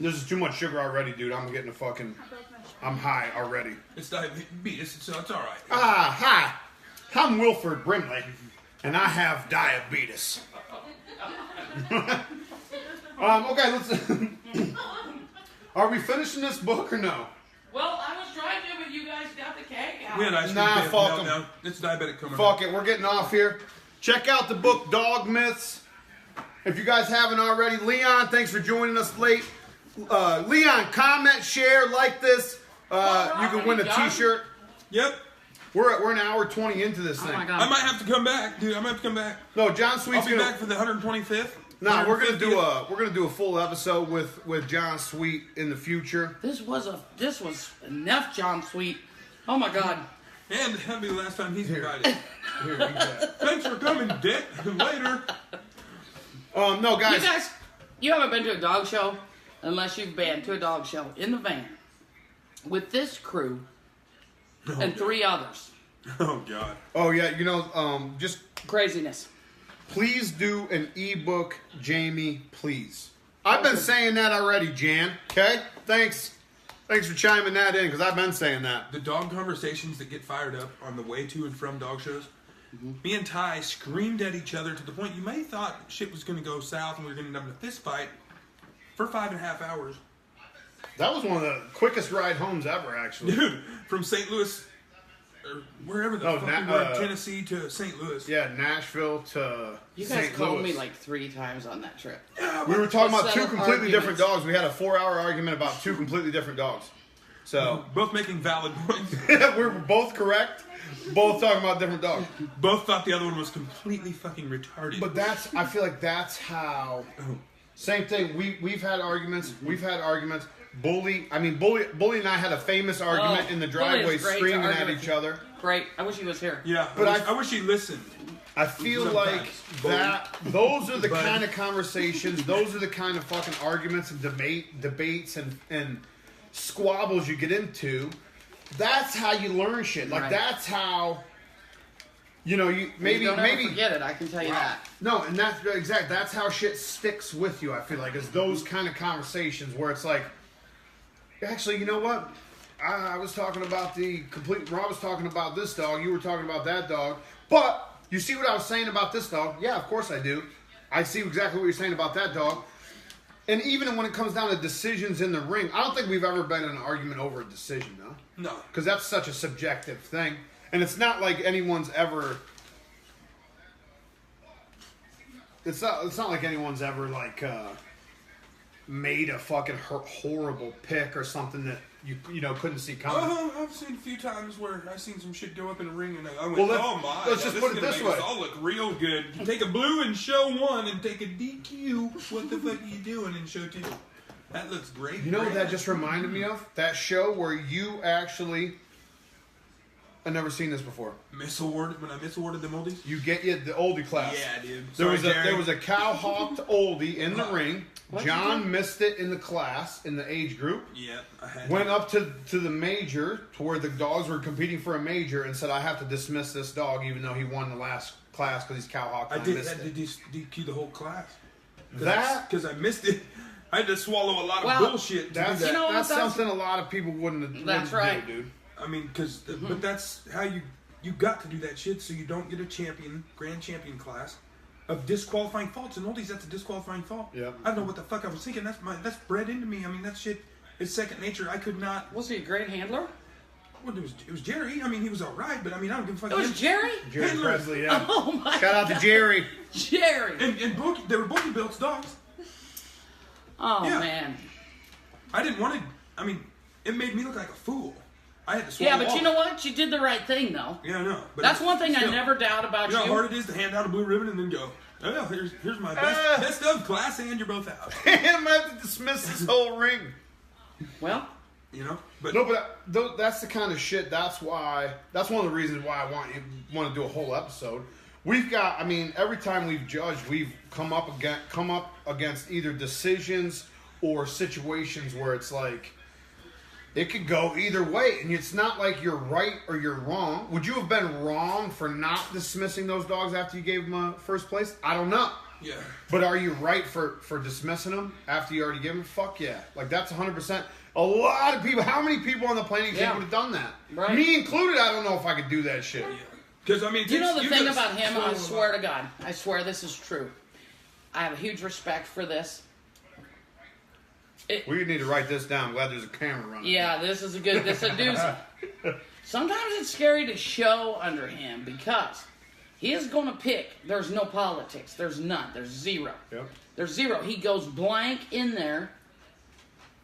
A: This is too much sugar already, dude. I'm getting a fucking... I'm high already.
E: It's diabetes, so it's alright.
A: Hi. I'm Wilford Brimley, and I have diabetes. Okay, let's... Are we finishing this book or no?
B: Well, I was trying to, but you guys got the cake out.
E: We had ice cream.
A: Nah,
E: cake.
A: fuck
E: No,
A: 'em.
E: no, it's diabetic coma.
A: Fuck it, we're getting off here. Check out the book Dog Myths. If you guys haven't already, Leon, thanks for joining us late. Leon, comment, share, like this. You can win a t-shirt.
E: Yep.
A: We're an hour 20 into this
B: Oh
A: thing.
B: my
E: I
B: God.
E: might have to come back, dude. I might have to come back.
A: No, John
E: I'll
A: Sweet's
E: be
A: gonna.
E: back for the 125th.
A: No, we're gonna
E: 150th.
A: do a full episode with John Sweet in the future.
B: This was enough, John Sweet. Oh my God.
E: And that'll be the last time he's invited.
A: Here, you got.
E: Thanks for coming, Dick. Later.
A: No, guys.
B: You haven't been to a dog show unless you've been to a dog show in the van with this crew and 3 others.
E: Oh God.
A: Oh yeah, just
B: Craziness.
A: please do an ebook, Jamie. Please. I've been saying that already, Jan. Okay, thanks for chiming that in because I've been saying that.
E: The dog conversations that get fired up on the way to and from dog shows, Me and Ty screamed at each other to the point you may have thought shit was going to go south and we were going to end up in a fist fight for 5.5 hours.
A: That was one of the quickest ride homes ever, actually.
E: Dude, from St. Louis, or wherever the fuck we were, Tennessee to St. Louis.
A: Yeah, Nashville to
B: You guys
A: St.
B: called
A: Louis.
B: me like 3 times on that trip.
E: Yeah,
A: We were talking about 2
B: Settle
A: completely different
B: arguments.
A: dogs. We had a 4-hour argument about 2 completely different dogs. So
E: both making valid points.
A: we were both correct. Both talking about different dogs.
E: Both thought the other one was completely fucking retarded.
A: But I feel like that's how. Same thing. We've had arguments. Bully and I had a famous argument in the
B: Bully
A: driveway,
B: is great to
A: screaming
B: argue
A: at
B: with
A: each
B: you.
A: other.
B: Great. I wish he was here.
E: yeah,
A: But
E: I wish he listened.
A: I feel
E: Sometimes.
A: like that. Those are the
E: But-
A: kind of conversations. Those are the kind of fucking arguments and debates and squabbles you get into. That's how you learn shit. Like
B: Right.
A: that's how. You
B: Maybe
A: maybe
B: don't ever forget it. I can tell you that.
A: No, and that's exact. That's how shit sticks with you. I feel like is those kind of conversations where it's like, actually, you know what? I was talking about Rob was talking about this dog. You were talking about that dog. But you see what I was saying about this dog? Yeah, of course I do. I see exactly what you're saying about that dog. And even when it comes down to decisions in the ring, I don't think we've ever been in an argument over a decision, though.
E: No.
A: Because that's such a subjective thing. And it's not like anyone's ever... It's not like anyone's ever, like, made a fucking horrible pick or something that you know couldn't see coming.
E: I've seen a few times where I've seen some shit go up in a ring and I went,
A: Well,
E: oh my,
A: let's just
E: this
A: put
E: is
A: it
E: gonna
A: this
E: make us
A: way.
E: all look real good. Take a blue in show 1 and take a DQ. What the fuck are you doing in show 2? That looks great.
A: You know what that just reminded me of? That show where you actually... I've never seen this before.
E: When I misawarded them oldies?
A: You get the oldie class.
E: Yeah, dude.
A: There
E: Sorry,
A: was a cow-hawked oldie in the ring.
B: What'd you
A: John
B: do?
A: missed it in the class, in the age group.
E: Yeah, I had
A: Went up to the major, to where the dogs were competing for a major, and said, I have to dismiss this dog, even though he won the last class because he's cow-hawked.
E: I
A: and
E: did
A: missed
E: had to
A: it.
E: DQ the whole class.
A: That-
E: Because I missed it. I had to swallow a lot of
B: Well,
E: bullshit to
A: That's,
E: do that.
B: You know what,
A: that's
B: that's-
A: something a lot of people wouldn't
B: That's
A: do,
B: right.
A: dude.
E: I mean, but that's how you got to do that shit so you don't get a grand champion class of disqualifying faults. And oldies, that's a disqualifying fault.
A: Yep.
E: I don't know what the fuck I was thinking. That's bred into me. I mean, that shit is second nature. I could not.
B: Was he a great handler?
E: Well, it was Jerry. I mean, he was all right, but I mean, I don't give a fuck.
B: It was
E: Him-
B: Jerry?
A: Jerry
E: Handler.
A: Presley, yeah.
B: Oh my
A: Shout out to
B: God.
A: Jerry.
B: Jerry.
E: And they were both built dogs.
B: Oh,
E: Yeah.
B: man.
E: I didn't want to. I mean, it made me look like a fool. I had to swallow
B: Yeah, but
E: all
B: you know
E: of it.
B: what? You did the right thing, though.
E: Yeah, I know. But
B: That's one thing I
E: still.
B: never doubt about
E: You know
B: you.
E: how hard it is to hand out a blue ribbon and then go, oh, here's my best of class, and you're both out.
A: I'm going to have to dismiss this whole ring.
B: Well,
E: You know, but
A: No, but that's the kind of shit. That's one of the reasons why I want to do a whole episode. We've got, I mean, every time we've judged, we've come up against either decisions or situations where it's like it could go either way, and it's not like you're right or you're wrong. Would you have been wrong for not dismissing those dogs after you gave them a first place? I don't know.
E: yeah,
A: But are you right for dismissing them after you already gave them? Fuck yeah. Like, that's 100%. A lot of people, how many people on the planet you think
B: Yeah.
A: would have done that?
B: Right.
A: Me included, I don't know if I could do that shit.
E: because I mean, it
B: you know
E: takes-
B: the thing
E: gotta
B: about him, I
E: swallow a
B: swear
E: lot.
B: to God, I swear this is true. I have a huge respect for this.
A: We need to write this down. I'm glad there's a camera running.
B: Yeah, this is a doozy. Sometimes it's scary to show under him because he is going to pick. There's no politics. There's none. There's zero.
A: Yep.
B: There's zero. He goes blank in there.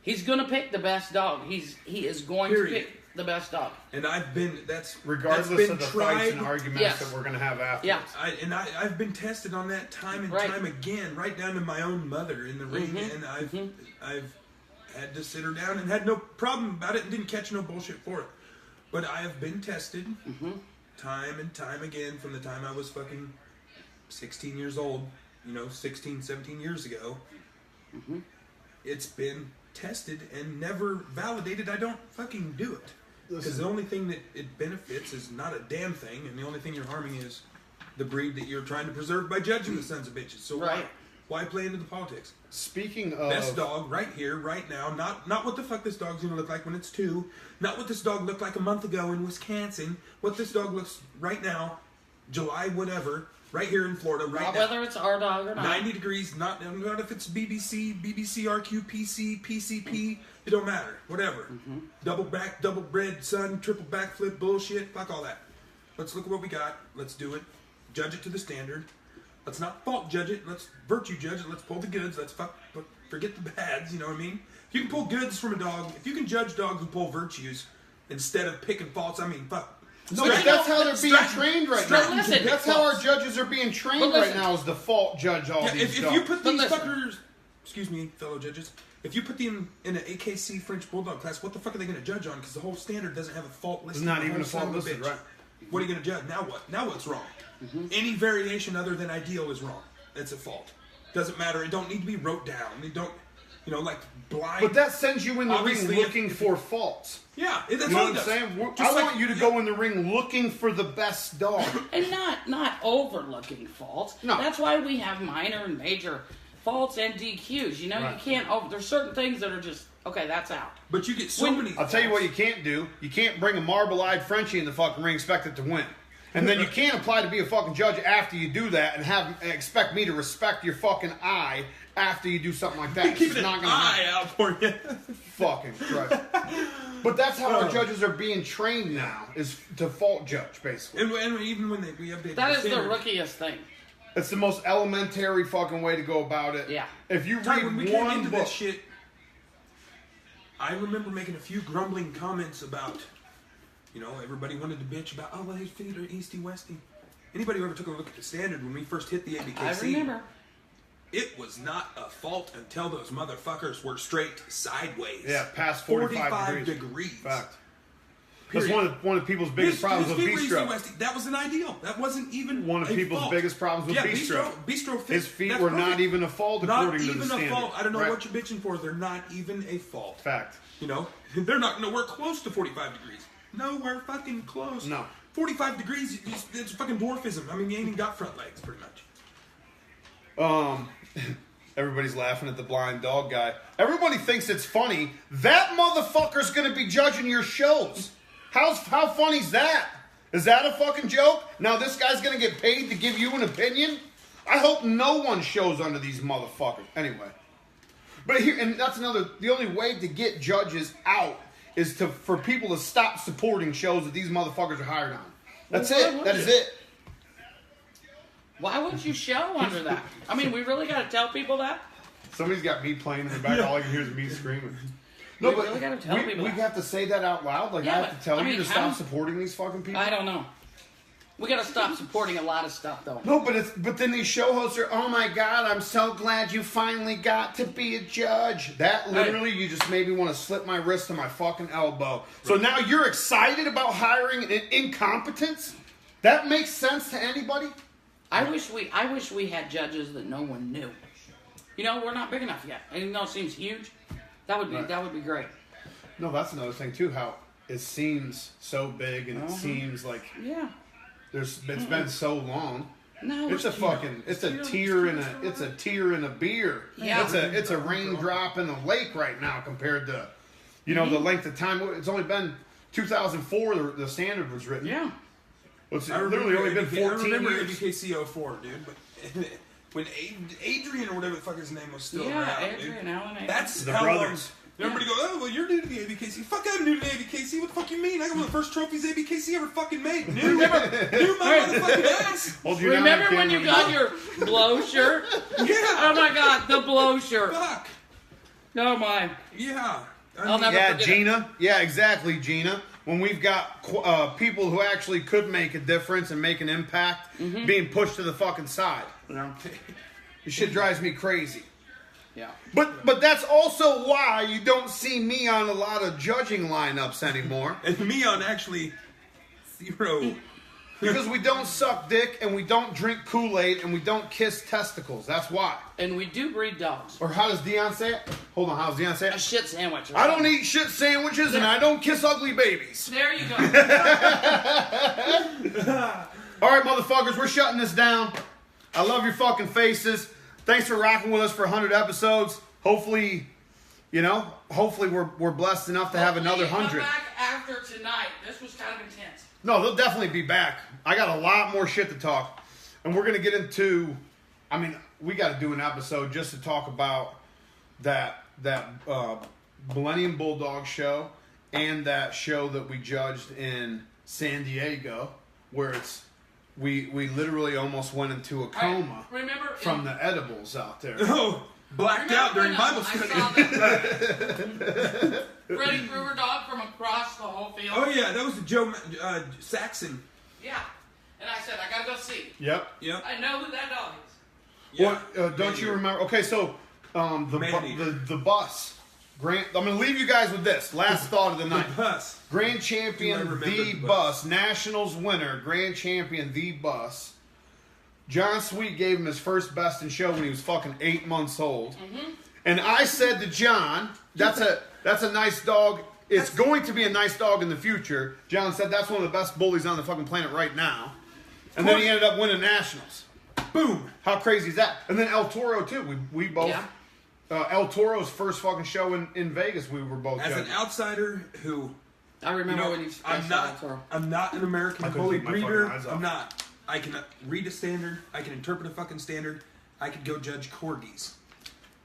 B: He's going to pick the best dog. He is going
E: Period.
B: to pick the best dog.
E: And that's
A: Regardless
E: that's been
A: of the
E: tried.
A: fights and arguments
B: Yes.
A: that we're going to have after.
B: Yeah.
E: I've been tested on that time and
B: Right.
E: time again, right down to my own mother in the ring,
B: Mm-hmm.
E: and I've had to sit her down and had no problem about it and didn't catch no bullshit for it. But I have been tested time and time again from the time I was fucking 16 years old, 16, 17 years ago. It's been tested and never validated. I don't fucking do it. Because the only thing that it benefits is not a damn thing, and the only thing you're harming is the breed that you're trying to preserve by judging the sons of bitches. So
B: Right.
E: why play into the politics?
A: Speaking of...
E: Best dog right here, right now. Not what the fuck this dog's gonna look like when it's 2. Not what this dog looked like a month ago in Wisconsin. What this dog looks right now July, whatever, right here in Florida, right
B: Not
E: now.
B: whether it's our dog or not.
E: 90 degrees, not if it's BBC, RQ, PC, PCP, it don't matter. Whatever. Double back, double bread, son, triple backflip, bullshit, fuck all that. Let's look at what we got. Let's do it. Judge it to the standard. Let's not fault judge it. Let's virtue judge it. Let's pull the goods. Let's forget the bads, you know what I mean? If you can pull goods from a dog, if you can judge dogs who pull virtues instead of picking faults, I mean, fuck.
A: No, but that's how they're being trained right now.
B: listen,
A: That's how our judges are being trained right now, is default judge all
E: Yeah,
A: these
E: if
A: dogs.
E: you put these
B: listen.
E: fuckers, excuse me, fellow judges, if you put them in an AKC French Bulldog class, what the fuck are they going to judge on? Because the whole standard doesn't have a fault listed.
A: It's not
E: The
A: even
E: whole
A: a fault
E: son of
A: listed,
E: bitch.
A: right?
E: What are you going to judge? Now what? Now what's wrong? Any variation other than ideal is wrong. It's a fault. Doesn't matter. It don't need to be wrote down. It don't, like blind.
A: But that sends you in the ring
E: Obviously,
A: looking for faults.
E: yeah, that's
A: You know
E: all
A: what
E: it
A: I'm
E: does.
A: saying?
E: Just
A: I
E: like-
A: want you to go in the ring looking for the best dog.
B: And not overlooking faults.
A: No.
B: That's why we have minor and major faults and DQs. You know,
A: Right.
B: you can't. There's certain things that are just okay. That's out.
E: But you get so many.
A: I'll tell you what you can't do. You can't bring a marble-eyed Frenchie in the fucking ring and expect it to win. And then you can't apply to be a fucking judge after you do that and expect me to respect your fucking eye after you do something like that. It's
E: Keep
A: just
E: an
A: not gonna
E: eye
A: happen.
E: out for you.
A: Fucking Christ. But that's how our judges are being trained now, is to fault judge, basically.
E: and even when we update
B: That is the
E: standard,
B: rookiest thing.
A: It's the most elementary fucking way to go about it.
B: Yeah.
A: If you
E: Ty,
A: read
E: when we came
A: one
E: into
A: book,
E: this shit, I remember making a few grumbling comments about, everybody wanted to bitch about, oh, well, his feet are easty-westy. Anybody who ever took a look at the standard when we first hit the ABKC,
B: I remember.
E: it was not a fault until those motherfuckers were straight sideways.
A: yeah, past 45
E: degrees.
A: Fact. That's
E: Period.
A: one of people's biggest problems with
E: his feet were
A: Bistro.
E: easty-westy. That was an ideal. That wasn't even
A: One of
E: a
A: people's
E: fault.
A: biggest problems with
E: yeah,
A: Bistro.
E: Bistro fit.
A: His feet
E: That's
A: were
E: perfect.
A: not even a fault
E: Not
A: according to the
E: even a
A: standard.
E: fault. I don't know
A: Right.
E: what you're bitching for. They're not even a fault.
A: Fact.
E: They're not nowhere close to 45 degrees. Nowhere fucking close.
A: No.
E: 45 degrees, it's fucking dwarfism. I mean, you ain't even got front legs, pretty much.
A: Everybody's laughing at the blind dog guy. Everybody thinks it's funny. That motherfucker's gonna be judging your shows. How funny's that? Is that a fucking joke? Now this guy's gonna get paid to give you an opinion? I hope no one shows under these motherfuckers. Anyway. But here, and that's the only way to get judges out is for people to stop supporting shows that these motherfuckers are hired on. That's
B: Well, why
A: it.
B: would
A: That
B: you?
A: is it.
B: Why would you show under that? I mean, we really got to tell people that?
A: Somebody's got me playing in the back. All I can hear is me screaming. No,
B: We
A: but
B: really gotta tell people
A: we
B: that.
A: have to say that out loud. Like,
B: Yeah,
A: I have
B: but,
A: to tell
B: I
A: you
B: mean,
A: to stop
B: how-
A: supporting these fucking people.
B: I don't know. We got to stop supporting a lot of stuff, though.
A: No, but then these show hosts are, oh my God, I'm so glad you finally got to be a judge. That literally, you just made me want to slip my wrist to my fucking elbow. So now you're excited about hiring an incompetence? That makes sense to anybody?
B: I wish we had judges that no one knew. We're not big enough yet. And even though it seems huge, that would be great.
A: No, that's another thing too, how it seems so big and it seems like
B: Yeah.
A: it's been so long.
B: No,
A: It's a fucking, it's a tear in a beer.
B: Yeah.
A: It's a raindrop in a lake right now compared to, the length of time. It's only been 2004. The standard was written.
B: Yeah.
A: It's
E: I
A: literally only been 14
E: I remember
A: years.
E: ABKC 04, dude, but when Adrian or whatever the fuck his name was still
B: Yeah,
E: around,
B: Adrian,
E: dude.
B: Alan, Adrian.
E: That's
A: The
E: how
A: brothers.
E: long. Everybody go, oh, well, you're new to the ABKC. Fuck, I'm new to the ABKC. What the fuck you mean? I got one of the first trophies ABKC ever fucking made. New my motherfucking ass.
A: Hold you down,
B: Remember when
A: Cameron.
B: you got your blow shirt?
E: Yeah.
B: Oh my God, the blow shirt.
E: Fuck.
B: Oh my.
E: Yeah.
B: I'll never
A: Yeah,
B: forget
A: Gina. Yeah, exactly, Gina. When we've got people who actually could make a difference and make an impact being pushed to the fucking side. This shit drives me crazy.
B: Yeah.
A: But that's also why you don't see me on a lot of judging lineups anymore.
E: And me on actually 0.
A: Because we don't suck dick and we don't drink Kool-Aid and we don't kiss testicles. That's why.
B: And we do breed dogs.
A: Or how does Dion say it? Hold on, how does Dion say
B: A
A: it?
B: shit sandwich.
A: I don't eat shit sandwiches and I don't kiss ugly babies.
B: There you go.
A: All right, motherfuckers, we're shutting this down. I love your fucking faces. Thanks for rocking with us for 100 episodes. Hopefully, we're blessed enough to have another
B: Come
A: 100.
B: back after tonight. This was kind of intense.
A: No, they'll definitely be back. I got a lot more shit to talk. And we're going to get into, I mean, we got to do an episode just to talk about that Millennium Bulldog show and that show that we judged in San Diego, where we literally almost went into a coma from the edibles out there.
E: Oh, blacked out during Bible study.
B: I saw that Freddy Krueger dog from across the whole field.
E: Oh yeah, that was Joe Saxon.
B: Yeah. And I said, I gotta go see.
A: Yep.
B: I know who that dog is.
E: Yeah.
A: Well, don't you remember? Okay, so the bus. I'm going to leave you guys with this. Last thought of the night.
E: The bus.
A: Grand Champion, the bus. Nationals winner, Grand Champion, the bus. John Sweet gave him his first Best in Show when he was fucking 8 months old. Mm-hmm. And I said to John, that's a nice dog. It's going to be a nice dog in the future. John said that's one of the best bullies on the fucking planet right now. And then he ended up winning Nationals. Boom. How crazy is that? And then El Toro, too. We both... Yeah. El Toro's first fucking show in Vegas, we were both
E: as
A: judging.
E: an outsider who
B: I remember when you
E: I'm not an American bully breeder. I'm not. I can read a standard. I can interpret a fucking standard. I could go judge corgis.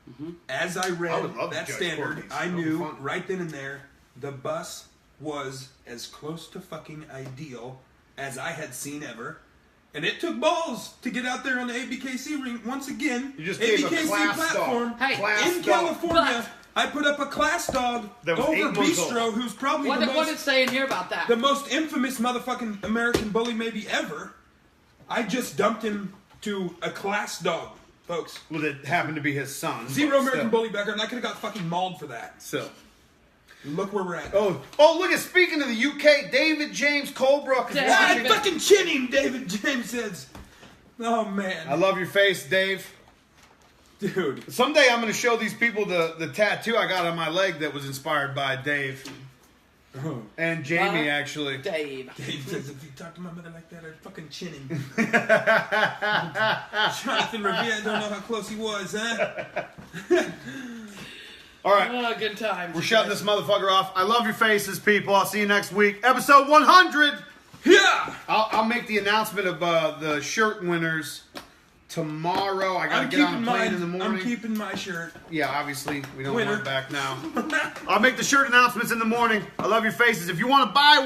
E: Mm-hmm. As I read that standard, I knew right then and there the bus was as close to fucking ideal as I had seen ever. And it took balls to get out there on the ABKC ring once again.
A: You just gave
E: ABKC
A: a class
E: platform
A: dog. Hey,
E: in California. I put up a class dog over Bistro, who's probably
B: what did it say in here about that?
E: The most infamous motherfucking American bully maybe ever. I just dumped him to a class dog, folks.
A: Well, it happened to be his son.
E: Zero American bully background. I could have got fucking mauled for that.
A: So.
E: Look where we're at.
A: Oh, look at, speaking of the UK, David James Colebrook is
E: watching. Fucking chinning, David James says. Oh, man.
A: I love your face, Dave.
E: Dude.
A: Someday I'm going to show these people the tattoo I got on my leg that was inspired by Dave. Oh. And Jamie, actually.
B: Dave
E: says, if you talk to my mother like that, I'd fucking chin him. Jonathan Revere, I don't know how close he was, huh?
A: All right.
B: Oh, good times.
A: We're shutting this motherfucker off. I love your faces, people. I'll see you next week. Episode 100.
E: Yeah.
A: I'll make the announcement of the shirt winners tomorrow. I got to get on a plane in the morning.
E: I'm keeping my shirt.
A: Yeah, obviously. We don't want it back now. I'll make the shirt announcements in the morning. I love your faces. If you want to buy